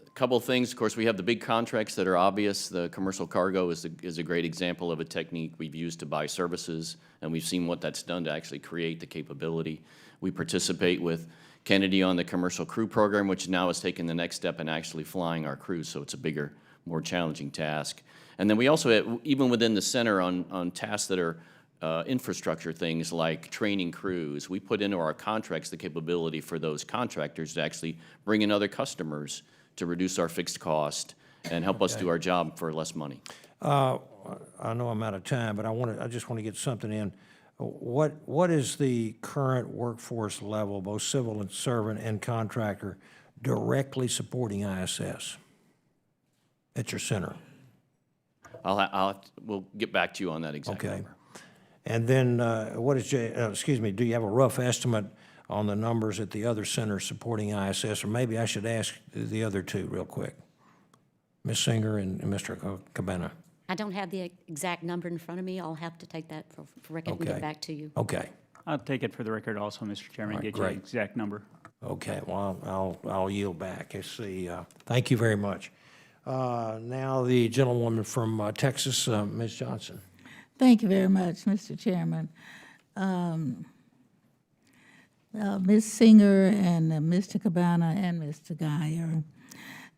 a couple of things. Of course, we have the big contracts that are obvious. The commercial cargo is a great example of a technique we've used to buy services, and we've seen what that's done to actually create the capability. We participate with Kennedy on the commercial crew program, which now has taken the next step in actually flying our crews, so it's a bigger, more challenging task. And then we also have, even within the center, on tasks that are infrastructure things like training crews, we put into our contracts the capability for those contractors to actually bring in other customers to reduce our fixed cost and help us do our job for less money. I know I'm out of time, but I just want to get something in. What is the current workforce level, both civil and servant and contractor, directly supporting ISS at your center? We'll get back to you on that exact number. And then what is do you have a rough estimate on the numbers at the other centers supporting ISS? Or maybe I should ask the other two real quick. Ms. Singer and Mr. Cabana. I don't have the exact number in front of me. I'll have to take that for record and get back to you. Okay. I'll take it for the record also, Mr. Chairman, get you the exact number. Okay, well, I'll yield back. Let's see. Thank you very much. Now the gentlewoman from Texas, Ms. Johnson. Thank you very much, Mr. Chairman. Ms. Singer and Mr. Cabana and Mr. Geyer.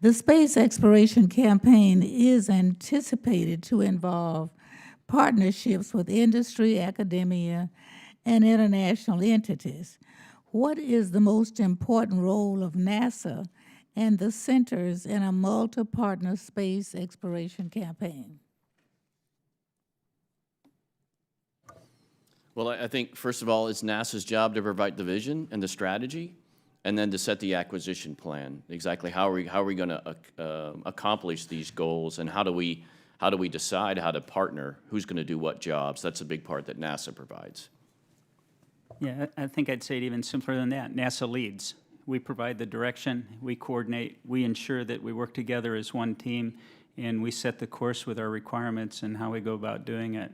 The space exploration campaign is anticipated to involve partnerships with industry, academia, and international entities. What is the most important role of NASA and the centers in a multi-partner space exploration campaign? Well, I think, first of all, it's NASA's job to provide the vision and the strategy, and then to set the acquisition plan. Exactly how are we going to accomplish these goals, and how do we decide how to partner, who's going to do what jobs? That's a big part that NASA provides. Yeah, I think I'd say it even simpler than that. NASA leads. We provide the direction, we coordinate, we ensure that we work together as one team, and we set the course with our requirements and how we go about doing it.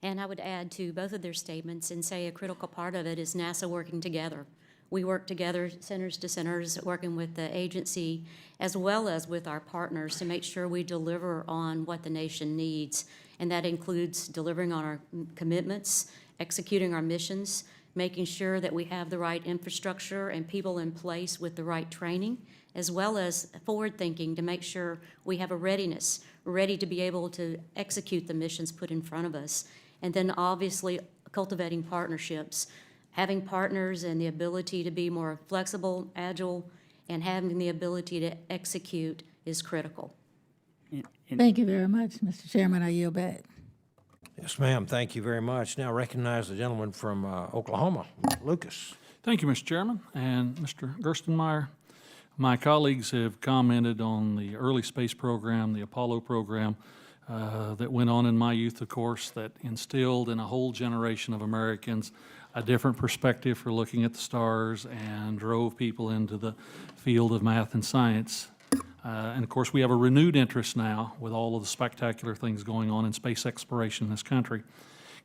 And I would add to both of their statements and say a critical part of it is NASA working together. We work together, centers to centers, working with the agency as well as with our partners to make sure we deliver on what the nation needs. And that includes delivering on our commitments, executing our missions, making sure that we have the right infrastructure and people in place with the right training, as well as forward-thinking to make sure we have a readiness, ready to be able to execute the missions put in front of us. And then obviously cultivating partnerships, having partners and the ability to be more flexible, agile, and having the ability to execute is critical. Thank you very much, Mr. Chairman. I yield back. Yes, ma'am, thank you very much. Now recognize the gentleman from Oklahoma, Lucas. Thank you, Mr. Chairman and Mr. Gerstenmaier. My colleagues have commented on the early space program, the Apollo program, that went on in my youth, of course, that instilled in a whole generation of Americans a different perspective for looking at the stars and drove people into the field of math and science. And of course, we have a renewed interest now with all of the spectacular things going on in space exploration in this country.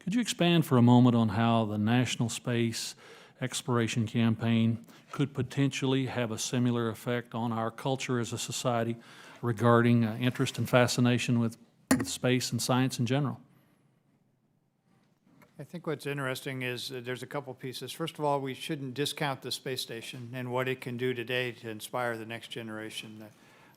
Could you expand for a moment on how the National Space Exploration Campaign could potentially have a similar effect on our culture as a society regarding interest and fascination with space and science in general? I think what's interesting is there's a couple pieces. First of all, we shouldn't discount the space station and what it can do today to inspire the next generation.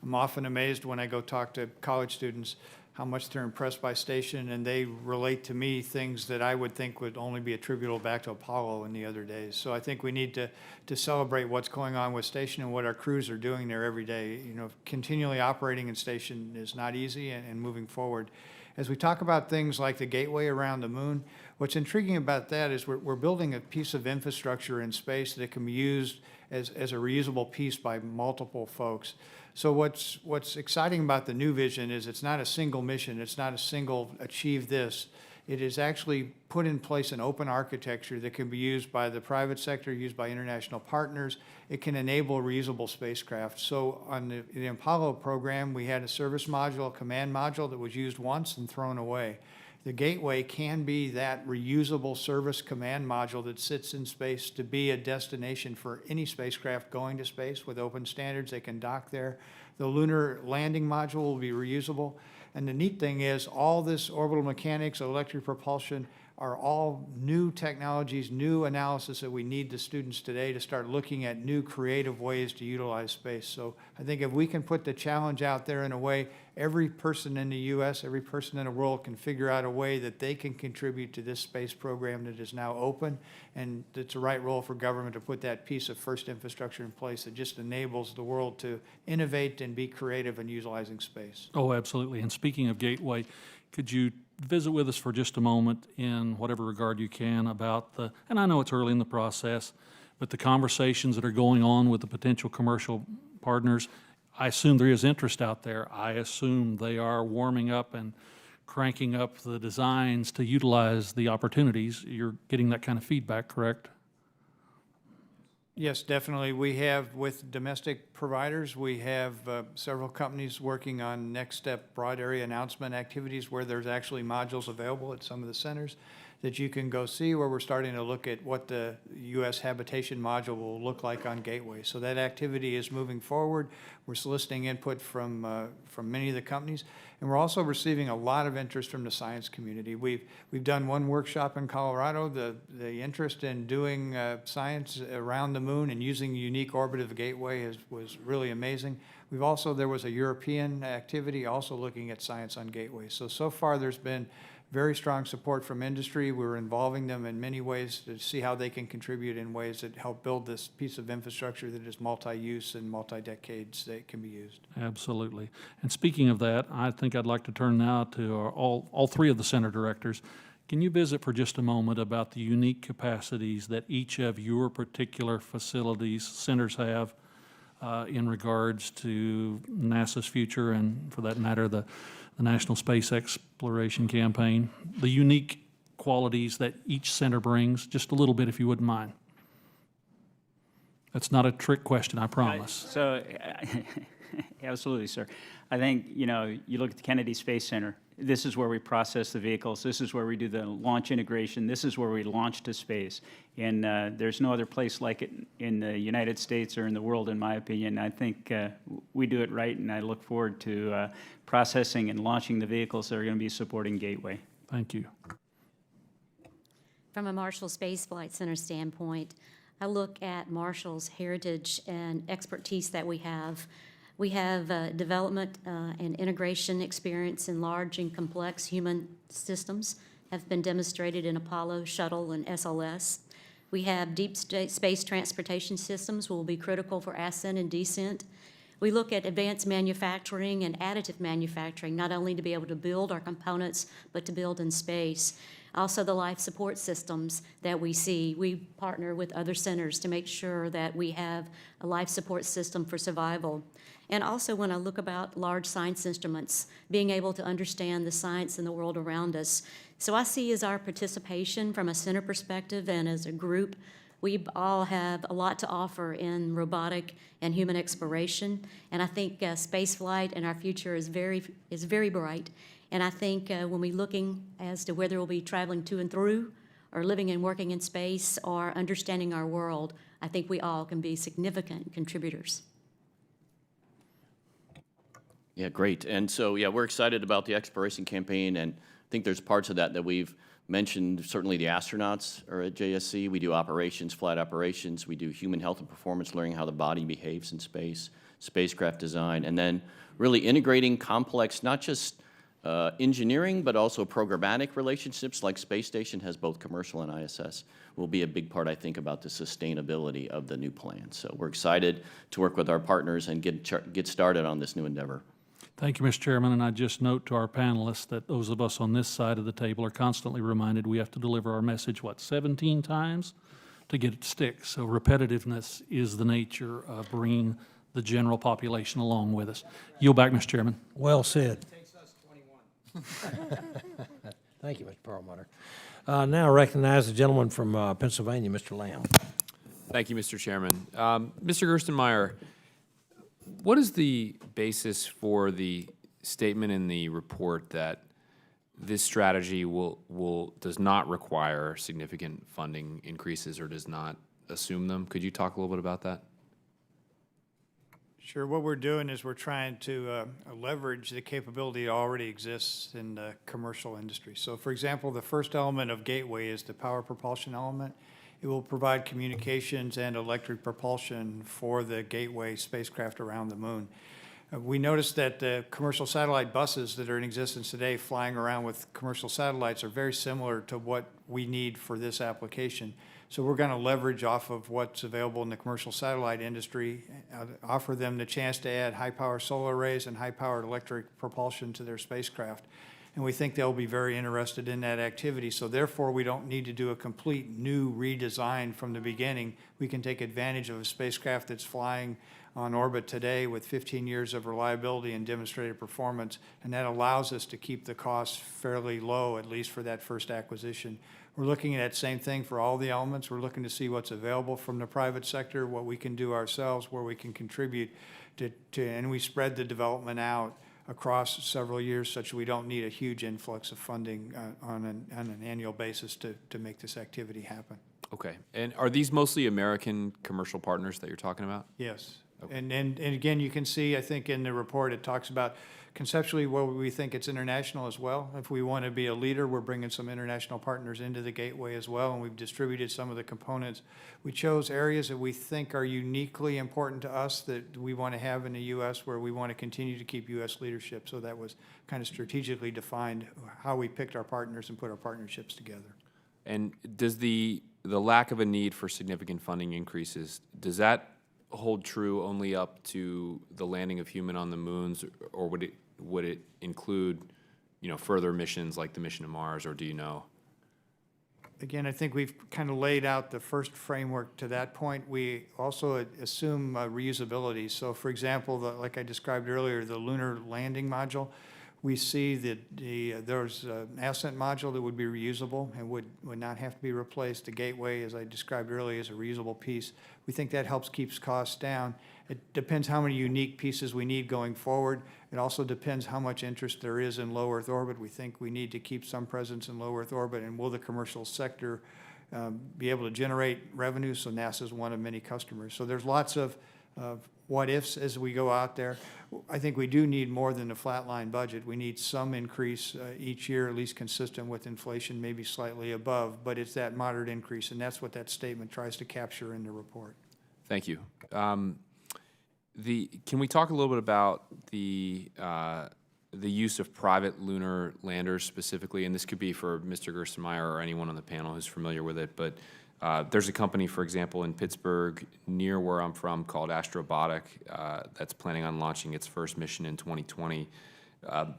I'm often amazed when I go talk to college students how much they're impressed by station, and they relate to me things that I would think would only be attributable back to Apollo in the other days. So I think we need to celebrate what's going on with station and what our crews are doing there every day. You know, continually operating in station is not easy, and moving forward. As we talk about things like the gateway around the moon, what's intriguing about that is we're building a piece of infrastructure in space that can be used as a reusable piece by multiple folks. So what's exciting about the new vision is it's not a single mission, it's not a single achieve this. It is actually put in place an open architecture that can be used by the private sector, used by international partners. It can enable reusable spacecraft. So on the Apollo program, we had a service module, a command module that was used once and thrown away. The gateway can be that reusable service command module that sits in space to be a destination for any spacecraft going to space with open standards. They can dock there. The lunar landing module will be reusable. And the neat thing is all this orbital mechanics, electric propulsion, are all new technologies, new analysis that we need the students today to start looking at new creative ways to utilize space. So I think if we can put the challenge out there in a way, every person in the U.S., every person in the world can figure out a way that they can contribute to this space program that is now open, and it's the right role for government to put that piece of first infrastructure in place that just enables the world to innovate and be creative in utilizing space. Oh, absolutely. And speaking of Gateway, could you visit with us for just a moment in whatever regard you can about the, and I know it's early in the process, but the conversations that are going on with the potential commercial partners? I assume there is interest out there. I assume they are warming up and cranking up the designs to utilize the opportunities. You're getting that kind of feedback, correct? Yes, definitely. We have, with domestic providers, we have several companies working on next step broad area announcement activities where there's actually modules available at some of the centers that you can go see, where we're starting to look at what the U.S. habitation module will look like on Gateway. So that activity is moving forward. We're soliciting input from many of the companies, and we're also receiving a lot of interest from the science community. We've done one workshop in Colorado. The interest in doing science around the moon and using the unique orbit of the Gateway was really amazing. We've also, there was a European activity also looking at science on Gateway. So far there's been very strong support from industry. We're involving them in many ways to see how they can contribute in ways that help build this piece of infrastructure that is multi-use and multi-decades that can be used. Absolutely. And speaking of that, I think I'd like to turn now to all three of the center directors. Can you visit for just a moment about the unique capacities that each of your particular facilities, centers have in regards to NASA's future and, for that matter, the National Space Exploration Campaign, the unique qualities that each center brings, just a little bit if you wouldn't mind. That's not a trick question, I promise. So, absolutely, sir. I think, you look at the Kennedy Space Center. This is where we process the vehicles. This is where we do the launch integration. This is where we launch to space. And there's no other place like it in the United States or in the world, in my opinion. I think we do it right, and I look forward to processing and launching the vehicles that are going to be supporting Gateway. Thank you. From a Marshall Space Flight Center standpoint, I look at Marshall's heritage and expertise that we have. We have development and integration experience in large and complex human systems, have been demonstrated in Apollo, Shuttle, and SLS. We have deep space transportation systems will be critical for ascent and descent. We look at advanced manufacturing and additive manufacturing, not only to be able to build our components, but to build in space. Also, the life support systems that we see. We partner with other centers to make sure that we have a life support system for survival. And also, when I look about large science instruments, being able to understand the science in the world around us. So I see as our participation from a center perspective and as a group, we all have a lot to offer in robotic and human exploration. And I think space flight and our future is very bright. And I think when we're looking as to whether we'll be traveling to and through or living and working in space or understanding our world, I think we all can be significant contributors. Yeah, great. And so, yeah, we're excited about the exploration campaign, and I think there's parts of that we've mentioned. Certainly the astronauts are at JSC. We do operations, flight operations. We do human health and performance, learning how the body behaves in space, spacecraft design, and then really integrating complex, not just engineering, but also programmatic relationships like Space Station has both commercial and ISS will be a big part, I think, about the sustainability of the new plan. So we're excited to work with our partners and get started on this new endeavor. Thank you, Mr. Chairman, and I just note to our panelists that those of us on this side of the table are constantly reminded we have to deliver our message, 17 times to get it to stick. So repetitiveness is the nature of bringing the general population along with us. Yield back, Mr. Chairman. Well said. Thank you, Mr. Perlmutter. Now I recognize the gentleman from Pennsylvania, Mr. Lamb. Thank you, Mr. Chairman. Mr. Gerstenmaier, what is the basis for the statement in the report that this strategy does not require significant funding increases or does not assume them? Could you talk a little bit about that? Sure. What we're doing is we're trying to leverage the capability that already exists in the commercial industry. So, for example, the first element of Gateway is the power propulsion element. It will provide communications and electric propulsion for the Gateway spacecraft around the moon. We noticed that the commercial satellite buses that are in existence today flying around with commercial satellites are very similar to what we need for this application. So we're going to leverage off of what's available in the commercial satellite industry, offer them the chance to add high-power solar arrays and high-powered electric propulsion to their spacecraft. And we think they'll be very interested in that activity. So therefore, we don't need to do a complete new redesign from the beginning. We can take advantage of a spacecraft that's flying on orbit today with 15 years of reliability and demonstrated performance, and that allows us to keep the costs fairly low, at least for that first acquisition. We're looking at that same thing for all the elements. We're looking to see what's available from the private sector, what we can do ourselves, where we can contribute to and we spread the development out across several years such that we don't need a huge influx of funding on an annual basis to make this activity happen. Okay. And are these mostly American commercial partners that you're talking about? Yes. Okay. And again, you can see, I think in the report, it talks about conceptually where we think it's international as well. If we want to be a leader, we're bringing some international partners into the Gateway as well, and we've distributed some of the components. We chose areas that we think are uniquely important to us that we want to have in the U.S. where we want to continue to keep U.S. leadership. So that was kind of strategically defined how we picked our partners and put our partnerships together. And does the lack of a need for significant funding increases, does that hold true only up to the landing of human on the moons, or would it include, further missions like the mission to Mars, or do you know? Again, I think we've kind of laid out the first framework to that point. We also assume reusability. So, for example, like I described earlier, the lunar landing module, We see that there's an ascent module that would be reusable and would not have to be replaced. The gateway, as I described earlier, is a reusable piece. We think that helps keeps costs down. It depends how many unique pieces we need going forward. It also depends how much interest there is in low Earth orbit. We think we need to keep some presence in low Earth orbit, and will the commercial sector be able to generate revenue? So NASA is one of many customers. So there's lots of what ifs as we go out there. I think we do need more than a flatline budget. We need some increase each year, at least consistent with inflation, maybe slightly above, but it's that moderate increase, and that's what that statement tries to capture in the report. Thank you. Can we talk a little bit about the use of private lunar landers specifically? And this could be for Mr. Gerstenmaier or anyone on the panel who's familiar with it, but there's a company, for example, in Pittsburgh, near where I'm from, called Astrobotic, that's planning on launching its first mission in 2020.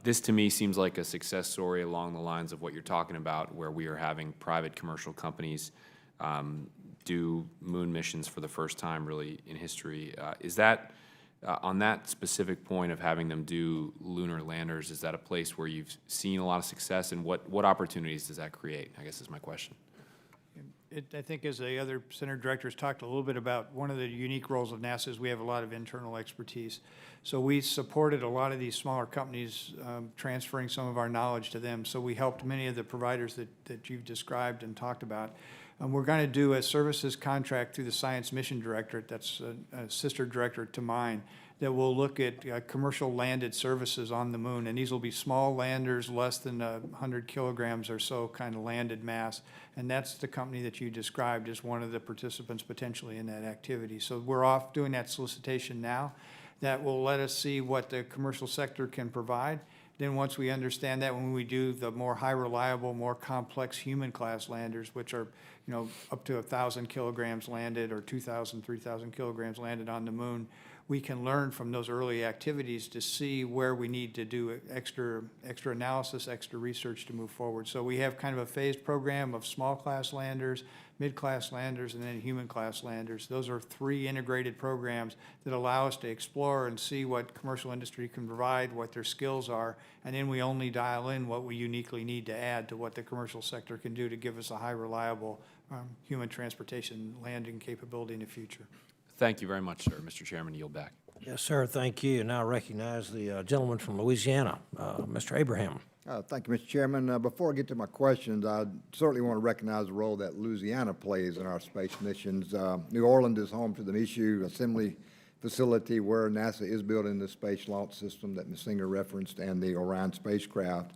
This, to me, seems like a success story along the lines of what you're talking about, where we are having private commercial companies do moon missions for the first time, really, in history. Is that, on that specific point of having them do lunar landers, is that a place where you've seen a lot of success, and what opportunities does that create, I guess is my question. I think as the other center directors talked a little bit about, one of the unique roles of NASA is we have a lot of internal expertise. So we supported a lot of these smaller companies, transferring some of our knowledge to them. So we helped many of the providers that you've described and talked about. We're going to do a services contract through the Science Mission Directorate, that's a sister directorate to mine, that will look at commercial landed services on the moon. And these will be small landers, less than 100 kilograms or so kind of landed mass. And that's the company that you described as one of the participants potentially in that activity. So we're off doing that solicitation now. That will let us see what the commercial sector can provide. Then once we understand that, when we do the more high reliable, more complex human class landers, which are, you know, up to 1,000 kilograms landed or 2,000, 3,000 kilograms landed on the moon, we can learn from those early activities to see where we need to do extra analysis, extra research to move forward. So we have kind of a phased program of small class landers, mid-class landers, and then human class landers. Those are 3 integrated programs that allow us to explore and see what commercial industry can provide, what their skills are, and then we only dial in what we uniquely need to add to what the commercial sector can do to give us a high reliable human transportation landing capability in the future. Thank you very much, sir. Mr. Chairman, yield back. Yes, sir, thank you. Now I recognize the gentleman from Louisiana, Mr. Abraham. Thank you, Mr. Chairman. Before I get to my questions, I certainly want to recognize the role that Louisiana plays in our space missions. New Orleans is home to the Michoud Assembly Facility, where NASA is building the Space Launch System that Ms. Singer referenced and the Orion spacecraft.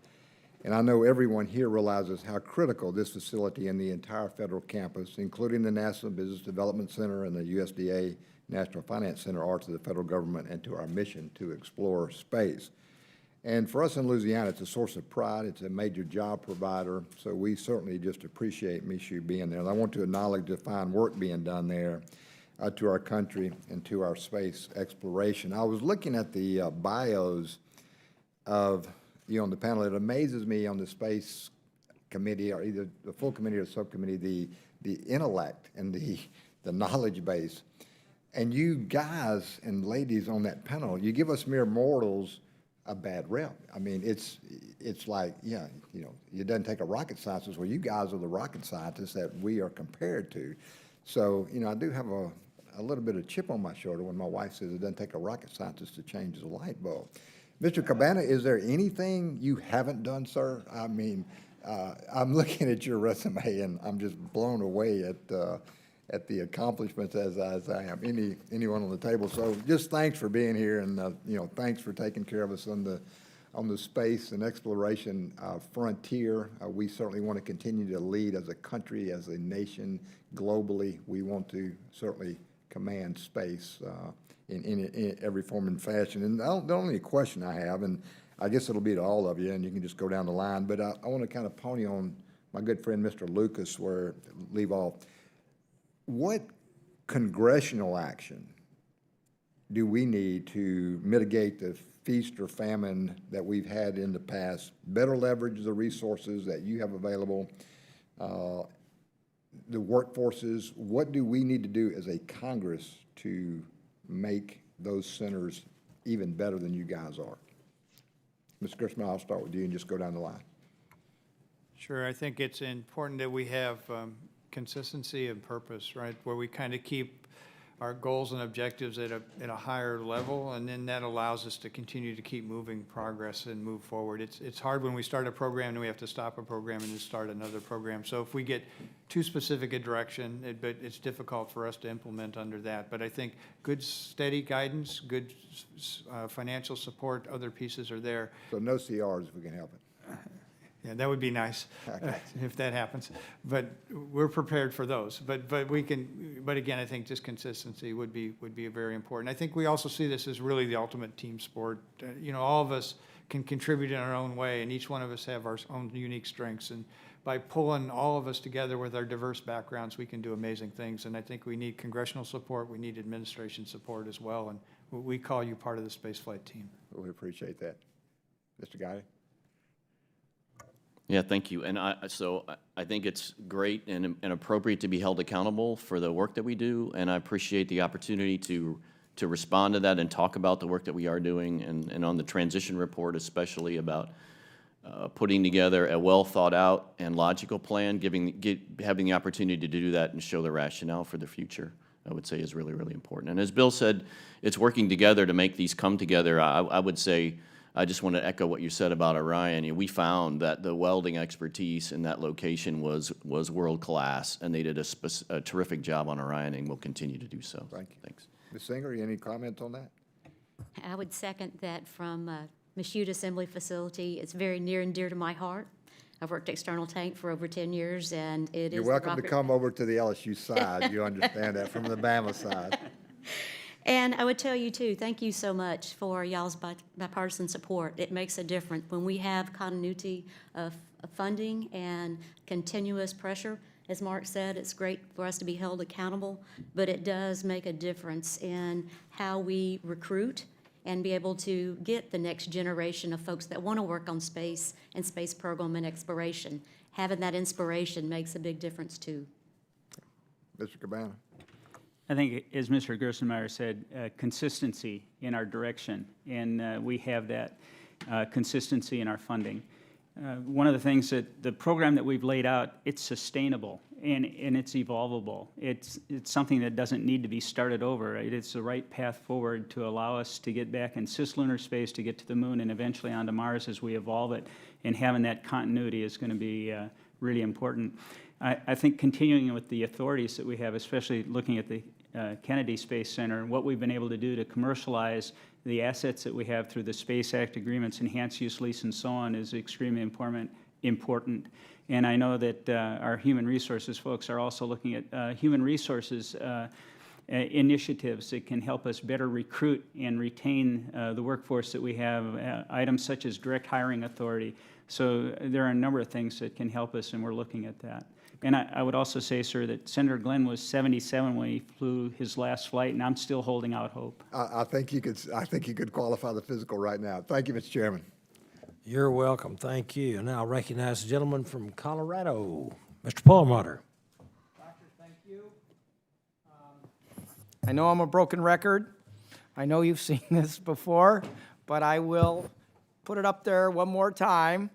And I know everyone here realizes how critical this facility and the entire federal campus, including the NASA Business Development Center and the USDA National Finance Center, are to the federal government and to our mission to explore space. And for us in Louisiana, it's a source of pride. It's a major job provider. So we certainly just appreciate Michoud being there. And I want to acknowledge the fine work being done there to our country and to our space exploration. I was looking at the bios of you on the panel. It amazes me on the space committee, or either the full committee or subcommittee, the intellect and the knowledge base. And you guys and ladies on that panel, you give us mere mortals a bad rep. I mean, it's like, yeah, you know, it doesn't take a rocket scientist. Well, you guys are the rocket scientists that we are compared to. So, you know, I do have a little bit of chip on my shoulder when my wife says it doesn't take a rocket scientist to change the light bulb. Mr. Cabana, is there anything you haven't done, sir? I mean, I'm looking at your resume and I'm just blown away at the accomplishments as I am. Anyone on the table. So just thanks for being here, and you know, thanks for taking care of us on the space and exploration frontier. We certainly want to continue to lead as a country, as a nation, globally. We want to certainly command space in every form and fashion. And the only question I have, and I guess it'll be to all of you, and you can just go down the line, but I want to kind of pony on my good friend Mr. Lucas, leave off. What congressional action do we need to mitigate the feast or famine that we've had in the past, better leverage the resources that you have available, the workforces? What do we need to do as a Congress to make those centers even better than you guys are? Mr. Gerstenmaier, I'll start with you and just go down the line. Sure, I think it's important that we have consistency and purpose, right? Where we kind of keep our goals and objectives at a higher level, and then that allows us to continue to keep moving progress and move forward. It's hard when we start a program and we have to stop a program and then start another program. So if we get too specific a direction, but it's difficult for us to implement under that. But I think good steady guidance, good financial support, other pieces are there. So no CRs if we can help it. Yeah, that would be nice if that happens. But we're prepared for those. But we can. But again, I think just consistency would be very important. I think we also see this as really the ultimate team sport. You know, all of us can contribute in our own way, and each one of us have our own unique strengths. And by pulling all of us together with our diverse backgrounds, we can do amazing things. And I think we need congressional support. We need administration support as well. And we call you part of the spaceflight team. We appreciate that. Mr. Geyer? Yeah, thank you. And so I think it's great and appropriate to be held accountable for the work that we do, and I appreciate the opportunity to respond to that and talk about the work that we are doing, and on the transition report especially about putting together a well-thought-out and logical plan, having the opportunity to do that and show the rationale for the future, I would say is really, really important. And as Bill said, it's working together to make these come together. I would say, I just want to echo what you said about Orion. You know, we found that the welding expertise in that location was world-class, and they did a terrific job on Orion, and will continue to do so. Thank you. Thanks. Ms. Singer, any comments on that? I would second that from Michoud Assembly Facility. It's very near and dear to my heart. I've worked external tank for over 10 years, and it is You're the welcome to rocket- come over to the LSU side. You understand that, from the Bama side. And I would tell you too, thank you so much for y'all's bipartisan support. It makes a difference when we have continuity of funding and continuous pressure. As Mark said, it's great for us to be held accountable, but it does make a difference in how we recruit and be able to get the next generation of folks that want to work on space and space program and exploration. Having that inspiration makes a big difference too. Mr. Cabana? I think, as Mr. Gerstenmaier said, consistency in our direction, and we have that consistency in our funding. One of the things that the program that we've laid out, it's sustainable and it's evolvable. It's something that doesn't need to be started over. Right? It's the right path forward to allow us to get back in cislunar space, to get to the moon, and eventually onto Mars as we evolve it. And having that continuity is going to be really important. I think continuing with the authorities that we have, especially looking at the Kennedy Space Center and what we've been able to do to commercialize the assets that we have through the Space Act agreements, enhanced use lease, and so on, is extremely important. And I know that our human resources folks are also looking at human resources initiatives that can help us better recruit and retain the workforce that we have, items such as direct hiring authority. So there are a number of things that can help us, and we're looking at that. And I would also say, sir, that Senator Glenn was 77 when he flew his last flight, and I'm still holding out hope. I think you could qualify the physical right now. Thank you, Mr. Chairman. You're welcome. Thank you. And now I'll recognize the gentleman from Colorado, Mr. Perlmutter. Doctor, thank you. I know I'm a broken record. I know you've seen this before, but I will put it up there one more time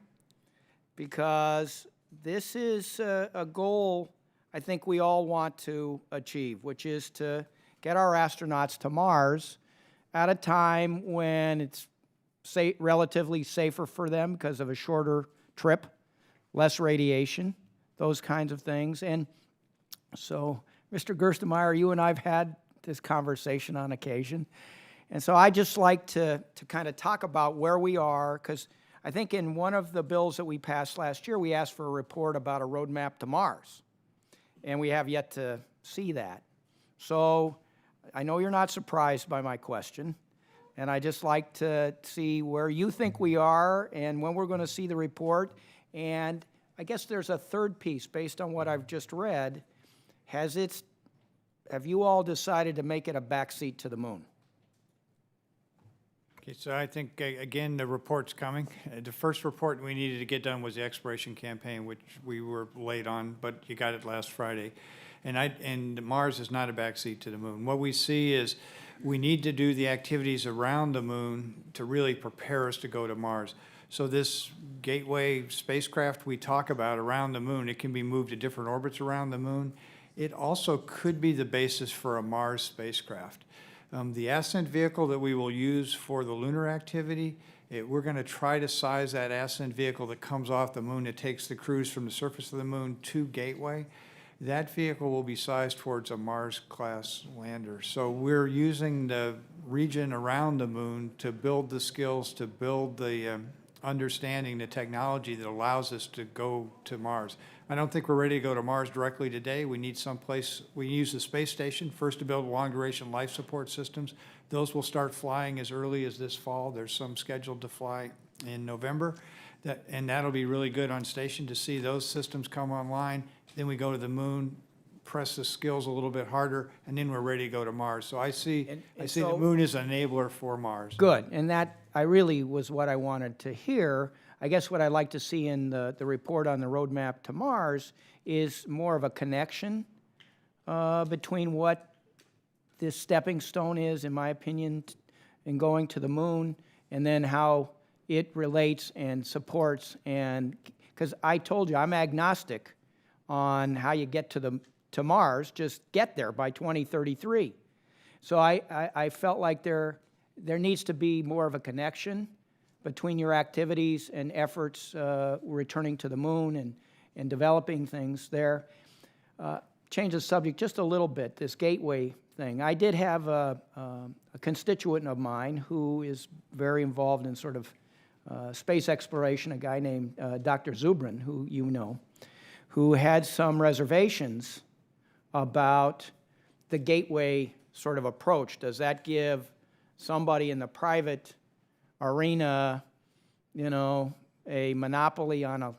because this is a goal I think we all want to achieve, which is to get our astronauts to Mars at a time when it's relatively safer for them because of a shorter trip, less radiation, those kinds of things. And so, Mr. Gerstenmaier, you and I have had this conversation on occasion. And so I just like to kind of talk about where we are, because I think in one of the bills that we passed last year, we asked for a report about a roadmap to Mars. And we have yet to see that. So I know you're not surprised by my question. And I just like to see where you think we are and when we're going to see the report. And I guess there's a third piece based on what I've just read. Have you all decided to make it a backseat to the moon? Okay, so I think, again, the report's coming. The first report we needed to get done was the exploration campaign, which we were late on, but you got it last Friday. And Mars is not a backseat to the moon. What we see is we need to do the activities around the moon to really prepare us to go to Mars. So this Gateway spacecraft we talk about around the moon, it can be moved to different orbits around the moon. It also could be the basis for a Mars spacecraft. The ascent vehicle that we will use for the lunar activity, we're going to try to size that ascent vehicle that comes off the moon. It takes the crews from the surface of the moon to Gateway. That vehicle will be sized towards a Mars-class lander. So we're using the region around the moon to build the skills, to build the understanding, the technology that allows us to go to Mars. I don't think we're ready to go to Mars directly today. We need someplace, we use the space station first to build long-duration life support systems. Those will start flying as early as this fall. There's some scheduled to fly in November. And that'll be really good on station to see those systems come online. Then we go to the moon, press the skills a little bit harder, and then we're ready to go to Mars. So I see the so- moon as an enabler for Mars. Good, and that I really was what I wanted to hear. I guess what I'd like to see in the report on the roadmap to Mars is more of a connection between what this stepping stone is, in my opinion, in going to the moon, and then how it relates and supports, and because I told you I'm agnostic on how you get to Mars, just get there by 2033. So I felt like there needs to be more of a connection between your activities and efforts returning to the moon and developing things there. Change the subject just a little bit, this Gateway thing. I did have a constituent of mine who is very involved in sort of space exploration, a guy named Dr. Zubrin, who you know, who had some reservations about the Gateway sort of approach. Does that give somebody in the private arena, you know, a monopoly on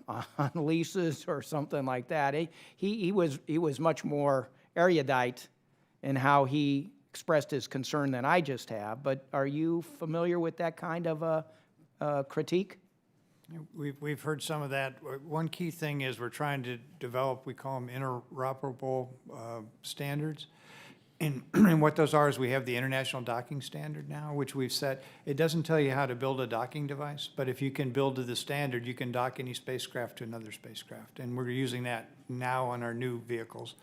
leases or something like that? He was much more erudite in how he expressed his concern than I just have. But are you familiar with that kind of a critique? We've heard some of that. One key thing is we're trying to develop, we call them interoperable standards. And what those are is we have the International Docking Standard now, which we've set. It doesn't tell you how to build a docking device, but if you can build to the standard, you can dock any spacecraft to another spacecraft. And we're using that now on our new vehicles.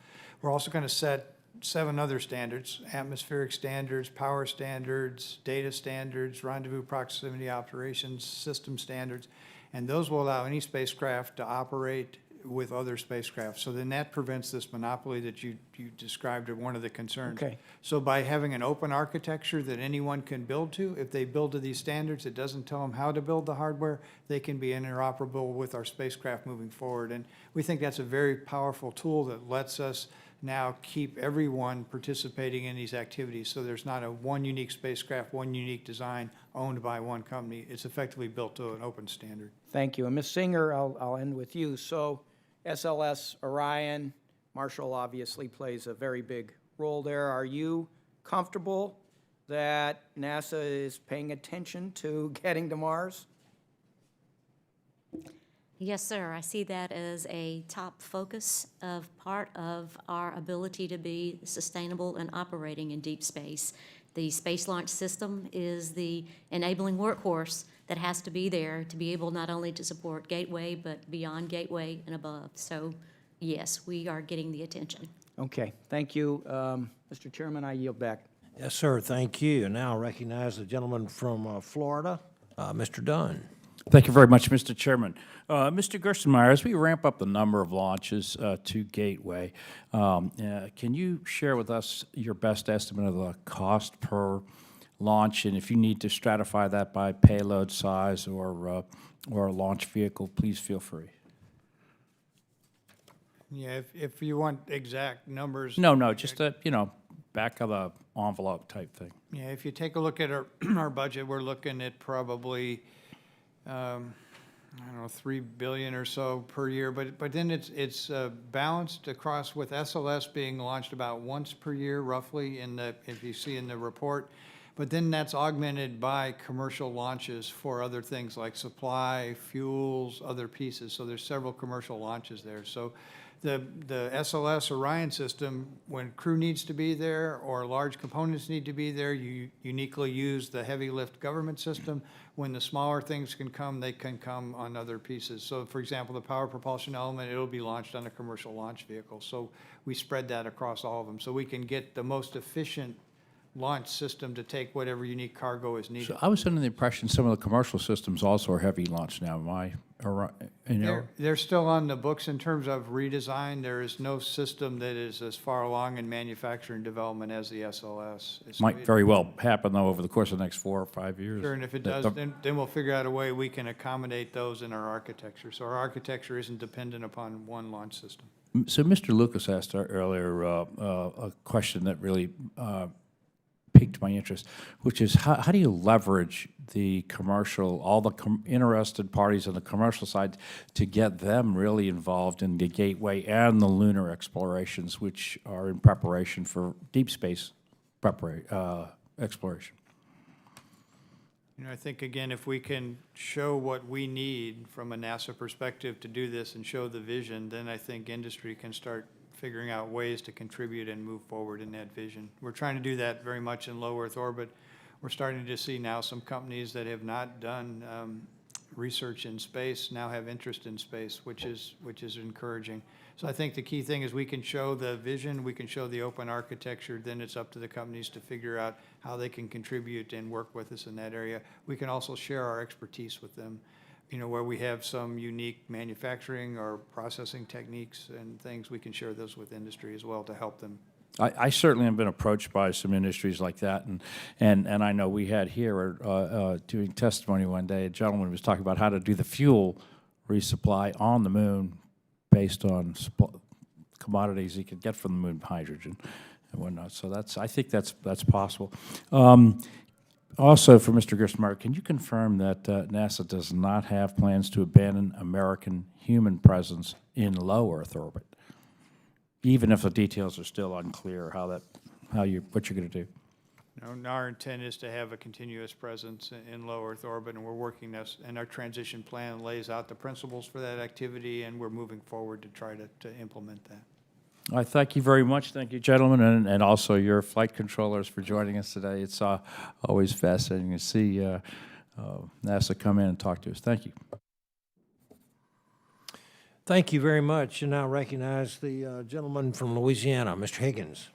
We're also going to set 7 other standards: atmospheric standards, power standards, data standards, rendezvous proximity operations, system standards. And those will allow any spacecraft to operate with other spacecraft. So then that prevents this monopoly that you described as one of the concerns. Okay. So by having an open architecture that anyone can build to, if they build to these standards, it doesn't tell them how to build the hardware, they can be interoperable with our spacecraft moving forward. And we think that's a very powerful tool that lets us now keep everyone participating in these activities. So there's not a one unique spacecraft, one unique design owned by one company. It's effectively built to an open standard. Thank you. And Ms. Singer, I'll end with you. So SLS, Orion, Marshall obviously plays a very big role there. Are you comfortable that NASA is paying attention to getting to Mars? Yes, sir. I see that as a top focus of part of our ability to be sustainable and operating in deep space. The Space Launch System is the enabling workhorse that has to be there to be able not only to support Gateway, but beyond Gateway and above. So, yes, we are getting the attention. Okay, thank you. Mr. Chairman, I yield back. Yes, sir, thank you. And now I recognize the gentleman from Florida, Mr. Dunn. Thank you very much, Mr. Chairman. Mr. Gerstenmaier, as we ramp up the number of launches to Gateway, can you share with us your best estimate of the cost per launch, and if you need to stratify that by payload size or launch vehicle, please feel free. Yeah, if you want exact numbers. No, just a, back of the envelope type thing. Yeah, if you take a look at our budget, we're looking at probably, I don't know, $3 billion or so per year, but then it's balanced across with SLS being launched about once per year, roughly, if you see in the report. But then that's augmented by commercial launches for other things like supply, fuels, other pieces. So there's several commercial launches there. So the SLS Orion system, when crew needs to be there or large components need to be there, you uniquely use the heavy lift government system. When the smaller things can come, they can come on other pieces. So for example, the power propulsion element, it'll be launched on a commercial launch vehicle. So we spread that across all of them. So we can get the most efficient launch system to take whatever unique cargo is needed. So I was under the impression some of the commercial systems also are heavy launch now. Am I, They're still on the books in terms of redesign. There is no system that is as far along in manufacturing development as the SLS. might very well happen, though, over the course of the next 4 or 5 years. Sure, and if it does, then we'll figure out a way we can accommodate those in our architecture. So our architecture isn't dependent upon one launch system. So Mr. Lucas asked earlier a question that really piqued my interest, which is how do you leverage the commercial, all the interested parties on the commercial side to get them really involved in the Gateway and the lunar explorations, which are in preparation for deep space exploration? You know, I think, again, if we can show what we need from a NASA perspective to do this and show the vision, then I think industry can start figuring out ways to contribute and move forward in that vision. We're trying to do that very much in low Earth orbit. We're starting to see now some companies that have not done research in space now have interest in space, which is encouraging. So I think the key thing is we can show the vision, we can show the open architecture, then it's up to the companies to figure out how they can contribute and work with us in that area. We can also share our expertise with them, you know, where we have some unique manufacturing or processing techniques and things, we can share those with industry as well to help them. I certainly have been approached by some industries like that, and I know we had here doing testimony one day, a gentleman was talking about how to do the fuel resupply on the moon based on commodities he could get from the moon, hydrogen and whatnot. So I think that's possible. Also, for Mr. Gerstenmaier, can you confirm that NASA does not have plans to abandon American human presence in low Earth orbit, even if the details are still unclear what you're going to do? No, our intent is to have a continuous presence in low Earth orbit, and we're working this, and our transition plan lays out the principles for that activity, and we're moving forward to try to implement that. I thank you very much. Thank you, gentlemen, and also your flight controllers for joining us today. It's always fascinating to see NASA come in and talk to us. Thank you. Thank you very much. And now recognize the gentleman from Louisiana, Mr. Higgins.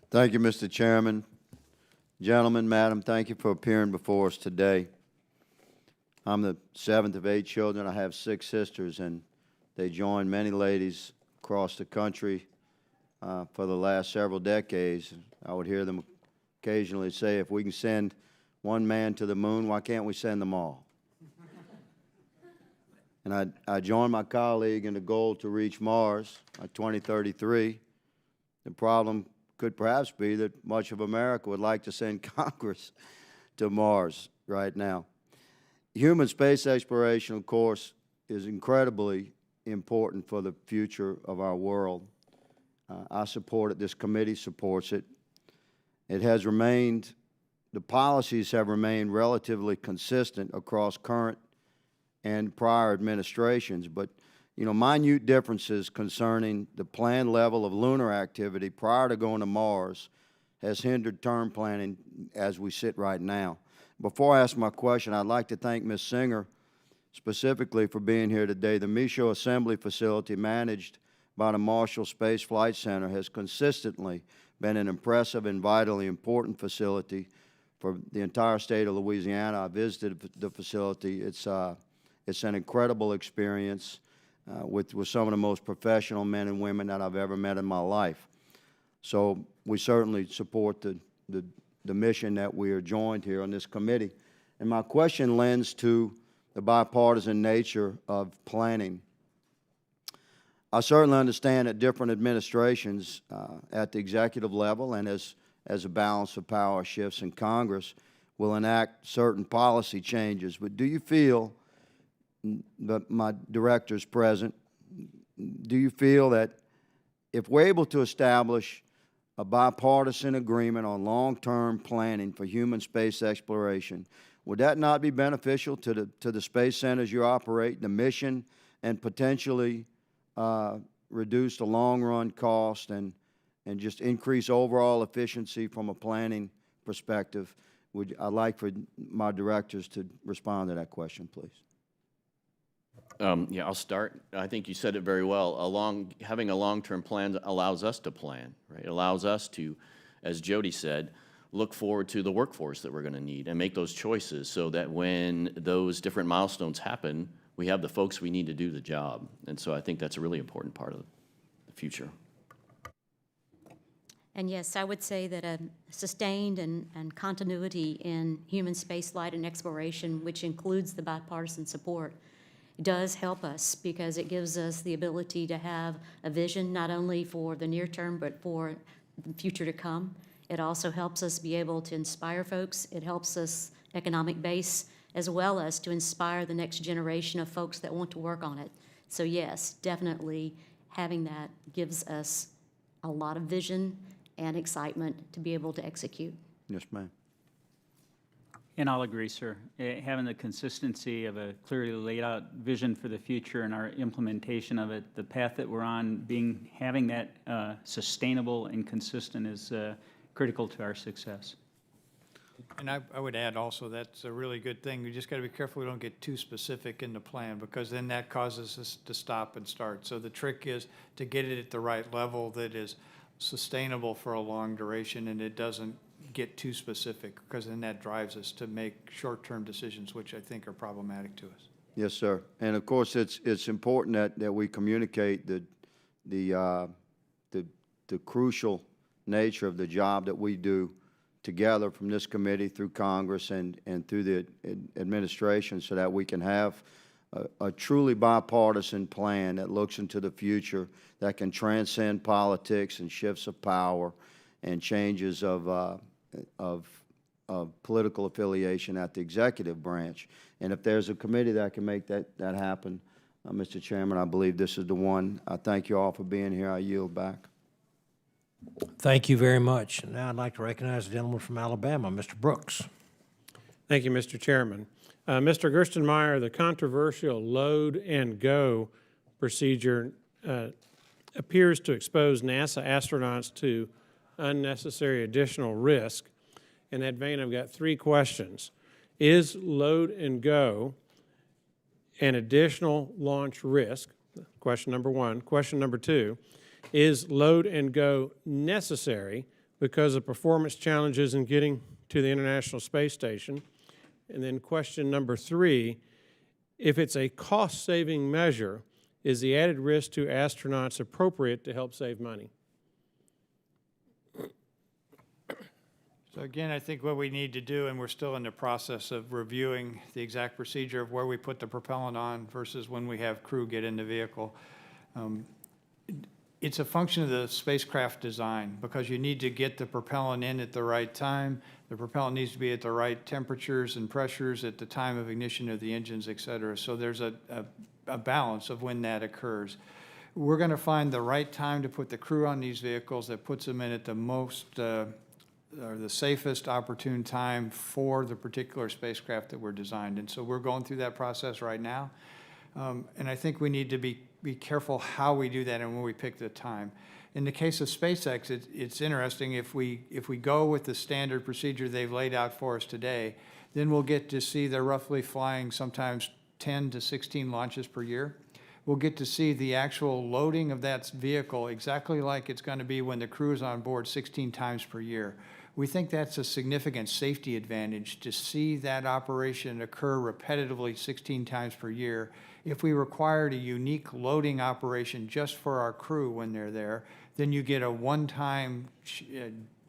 Thank you, Mr. Chairman. Gentlemen, madam, thank you for appearing before us today. I'm the seventh of 8 children. I have 6 sisters, and they joined many ladies across the country for the last several decades. I would hear them occasionally say, if we can send one man to the moon, why can't we send them all? And I joined my colleague in the goal to reach Mars by 2033. The problem could perhaps be that much of America would like to send Congress to Mars right now. Human space exploration, of course, is incredibly important for the future of our world. I support it. This committee supports it. It has remained, the policies have remained relatively consistent across current and prior administrations, but you know, minute differences concerning the planned level of lunar activity prior to going to Mars has hindered term planning as we sit right now. Before I ask my question, I'd like to thank Ms. Singer specifically for being here today. The Michaud Assembly Facility, managed by the Marshall Space Flight Center, has consistently been an impressive and vitally important facility for the entire state of Louisiana. I visited the facility. It's an incredible experience with some of the most professional men and women that I've ever met in my life. So we certainly support the mission that we are joined here on this committee. And my question lends to the bipartisan nature of planning. I certainly understand that different administrations at the executive level and as a balance of power shifts in Congress will enact certain policy changes. But do you feel, that my director's present, do you feel that if we're able to establish a bipartisan agreement on long-term planning for human space exploration. Would that not be beneficial to the space centers you operate, the mission, and potentially reduce the long-run cost and just increase overall efficiency from a planning perspective? I'd like for my directors to respond to that question, please. Yeah, I'll start. I think you said it very well. Having a long-term plan allows us to plan, right? It allows us to, as Jody said, look forward to the workforce that we're going to need and make those choices so that when those different milestones happen, we have the folks we need to do the job. And so I think that's a really important part of the future. And yes, I would say that a sustained and continuity in human spaceflight and exploration, which includes the bipartisan support, does help us because it gives us the ability to have a vision not only for the near term but for the future to come. It also helps us be able to inspire folks. It helps us economic base as well as to inspire the next generation of folks that want to work on it. So yes, definitely having that gives us a lot of vision and excitement to be able to execute. Yes, ma'am. And I'll agree, sir. Having the consistency of a clearly laid out vision for the future and our implementation of it, the path that we're on, having that sustainable and consistent is critical to our success. And I would add also that's a really good thing. We just got to be careful we don't get too specific in the plan because then that causes us to stop and start. So the trick is to get it at the right level that is sustainable for a long duration and it doesn't get too specific because then that drives us to make short-term decisions, which I think are problematic to us. Yes, sir. And of course, it's important that we communicate the crucial nature of the job that we do together from this committee through Congress and through the administration so that we can have a truly bipartisan plan that looks into the future, that can transcend politics and shifts of power and changes of political affiliation at the executive branch. And if there's a committee that can make that happen, Mr. Chairman, I believe this is the one. I thank you all for being here. I yield back. Thank you very much. And now I'd like to recognize the gentleman from Alabama, Mr. Brooks. Thank you, Mr. Chairman. Mr. Gerstenmaier, the controversial load and go procedure appears to expose NASA astronauts to unnecessary additional risk. In that vein, I've got 3 questions. Is load and go an additional launch risk? Question number 1. Question number 2, is load and go necessary because of performance challenges in getting to the International Space Station? And then question number 3, if it's a cost-saving measure, is the added risk to astronauts appropriate to help save money? So again, I think what we need to do, and we're still in the process of reviewing the exact procedure of where we put the propellant on versus when we have crew get in the vehicle. It's a function of the spacecraft design because you need to get the propellant in at the right time. The propellant needs to be at the right temperatures and pressures at the time of ignition of the engines, et cetera. So there's a balance of when that occurs. We're going to find the right time to put the crew on these vehicles that puts them in at the most or the safest opportune time for the particular spacecraft that we're designed. And so we're going through that process right now. And I think we need to be careful how we do that and when we pick the time. In the case of SpaceX, it's interesting. If we go with the standard procedure they've laid out for us today, then we'll get to see they're roughly flying sometimes 10 to 16 launches per year. We'll get to see the actual loading of that vehicle exactly like it's going to be when the crew is on board 16 times per year. We think that's a significant safety advantage to see that operation occur repetitively 16 times per year. If we required a unique loading operation just for our crew when they're there, then you get a one-time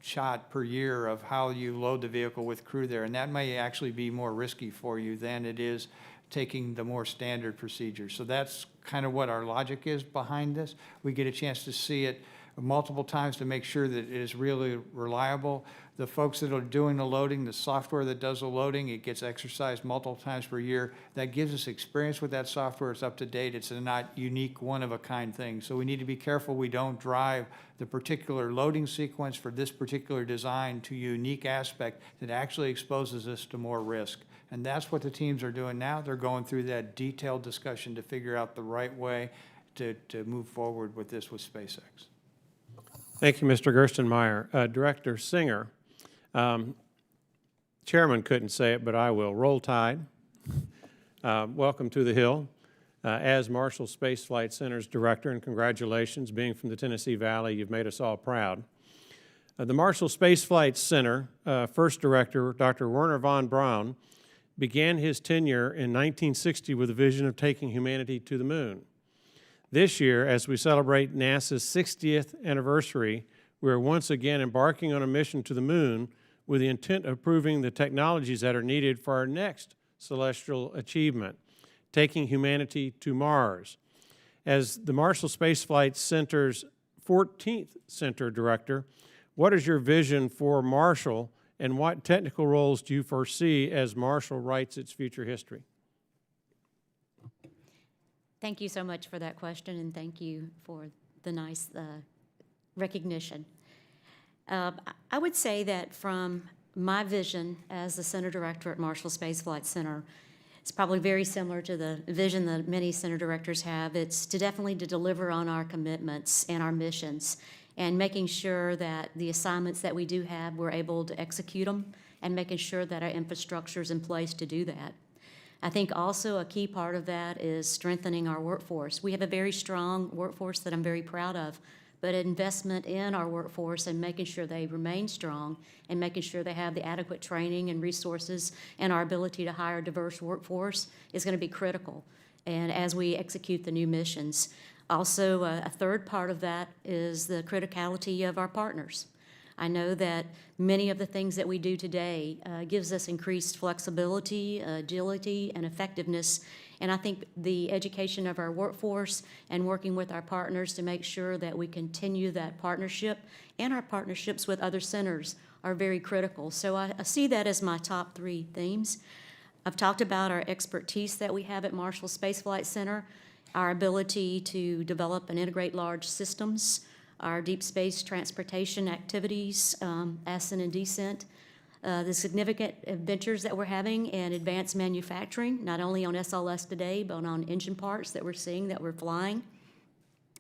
shot per year of how you load the vehicle with crew there. And that may actually be more risky for you than it is taking the more standard procedure. So that's kind of what our logic is behind this. We get a chance to see it multiple times to make sure that it is really reliable. The folks that are doing the loading, the software that does the loading, it gets exercised multiple times per year. That gives us experience with that software. It's up to date. It's a not unique, one-of-a-kind thing. So we need to be careful we don't drive the particular loading sequence for this particular design to a unique aspect that actually exposes us to more risk. And that's what the teams are doing now. They're going through that detailed discussion to figure out the right way to move forward with this with SpaceX. Thank you, Mr. Gerstenmaier. Director Singer, Chairman couldn't say it, but I will. Roll Tide. Welcome to the Hill. As Marshall Space Flight Center's director, and congratulations, being from the Tennessee Valley, you've made us all proud. The Marshall Space Flight Center first director, Dr. Werner von Braun, began his tenure in 1960 with a vision of taking humanity to the moon. This year, as we celebrate NASA's 60th anniversary, we are once again embarking on a mission to the moon with the intent of proving the technologies that are needed for our next celestial achievement, taking humanity to Mars. As the Marshall Space Flight Center's 14th center director, what is your vision for Marshall, and what technical roles do you foresee as Marshall writes its future history? Thank you so much for that question, and thank you for the nice recognition. I would say that from my vision as the Center Director at Marshall Space Flight Center, it's probably very similar to the vision that many center directors have. It's definitely to deliver on our commitments and our missions, and making sure that the assignments that we do have, we're able to execute them, and making sure that our infrastructure is in place to do that. I think also a key part of that is strengthening our workforce. We have a very strong workforce that I'm very proud of, but investment in our workforce and making sure they remain strong and making sure they have the adequate training and resources and our ability to hire a diverse workforce is going to be critical. And as we execute the new missions, also a third part of that is the criticality of our partners. I know that many of the things that we do today gives us increased flexibility, agility, and effectiveness. And I think the education of our workforce and working with our partners to make sure that we continue that partnership and our partnerships with other centers are very critical. So I see that as my top three themes. I've talked about our expertise that we have at Marshall Space Flight Center, our ability to develop and integrate large systems, our deep space transportation activities, ascent and descent, the significant ventures that we're having in advanced manufacturing, not only on SLS today, but on engine parts that we're seeing that we're flying,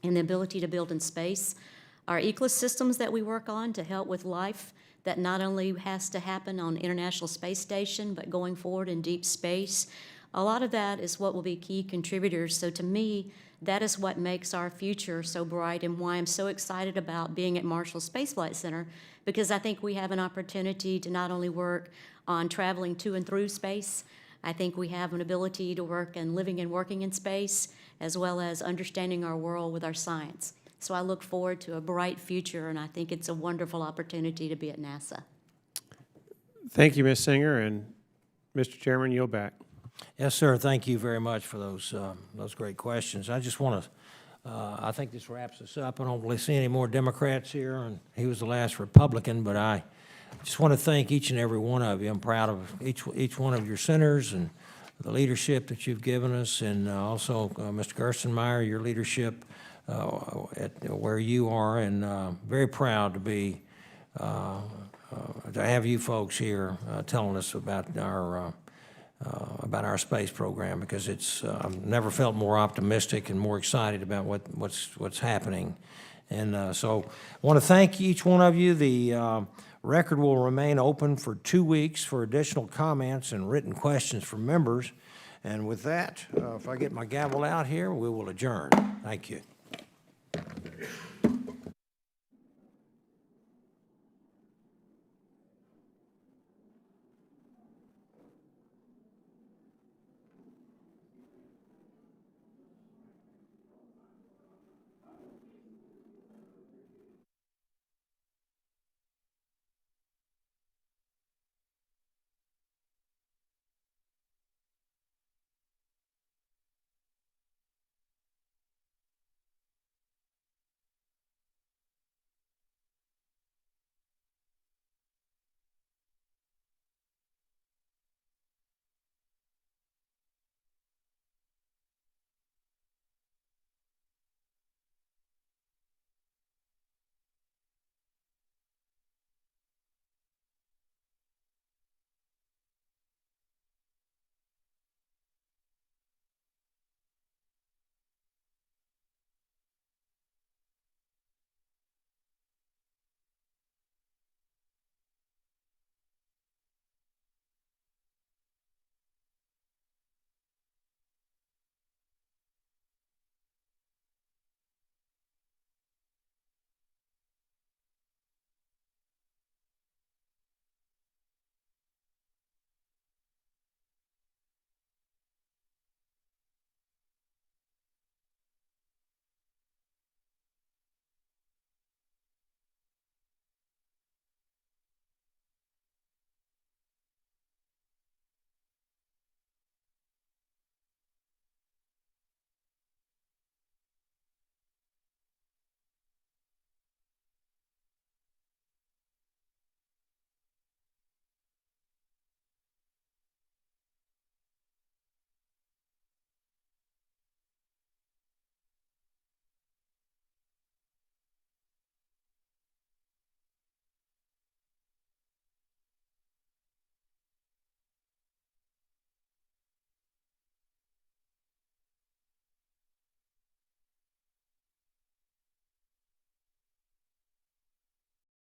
and the ability to build in space. Our ecosystems that we work on to help with life that not only has to happen on International Space Station, but going forward in deep space. A lot of that is what will be key contributors. So to me, that is what makes our future so bright and why I'm so excited about being at Marshall Space Flight Center, because I think we have an opportunity to not only work on traveling to and through space, I think we have an ability to work and living and working in space, as well as understanding our world with our science. So I look forward to a bright future, and I think it's a wonderful opportunity to be at NASA. Thank you, Ms. Singer, and Mr. Chairman, yield back. Yes, sir. Thank you very much for those great questions. I just want to, I think this wraps us up. I don't really see any more Democrats here, and he was the last Republican, but I just want to thank each and every one of you. I'm proud of each one of your centers and the leadership that you've given us, and also Mr. Gerstenmaier, your leadership at where you are, and very proud to be to have you folks here telling us about our space program, because it's I've never felt more optimistic and more excited about what's happening. And so I want to thank each one of you. The record will remain open for 2 weeks for additional comments and written questions from members. And with that, if I get my gavel out here, we will adjourn. Thank you.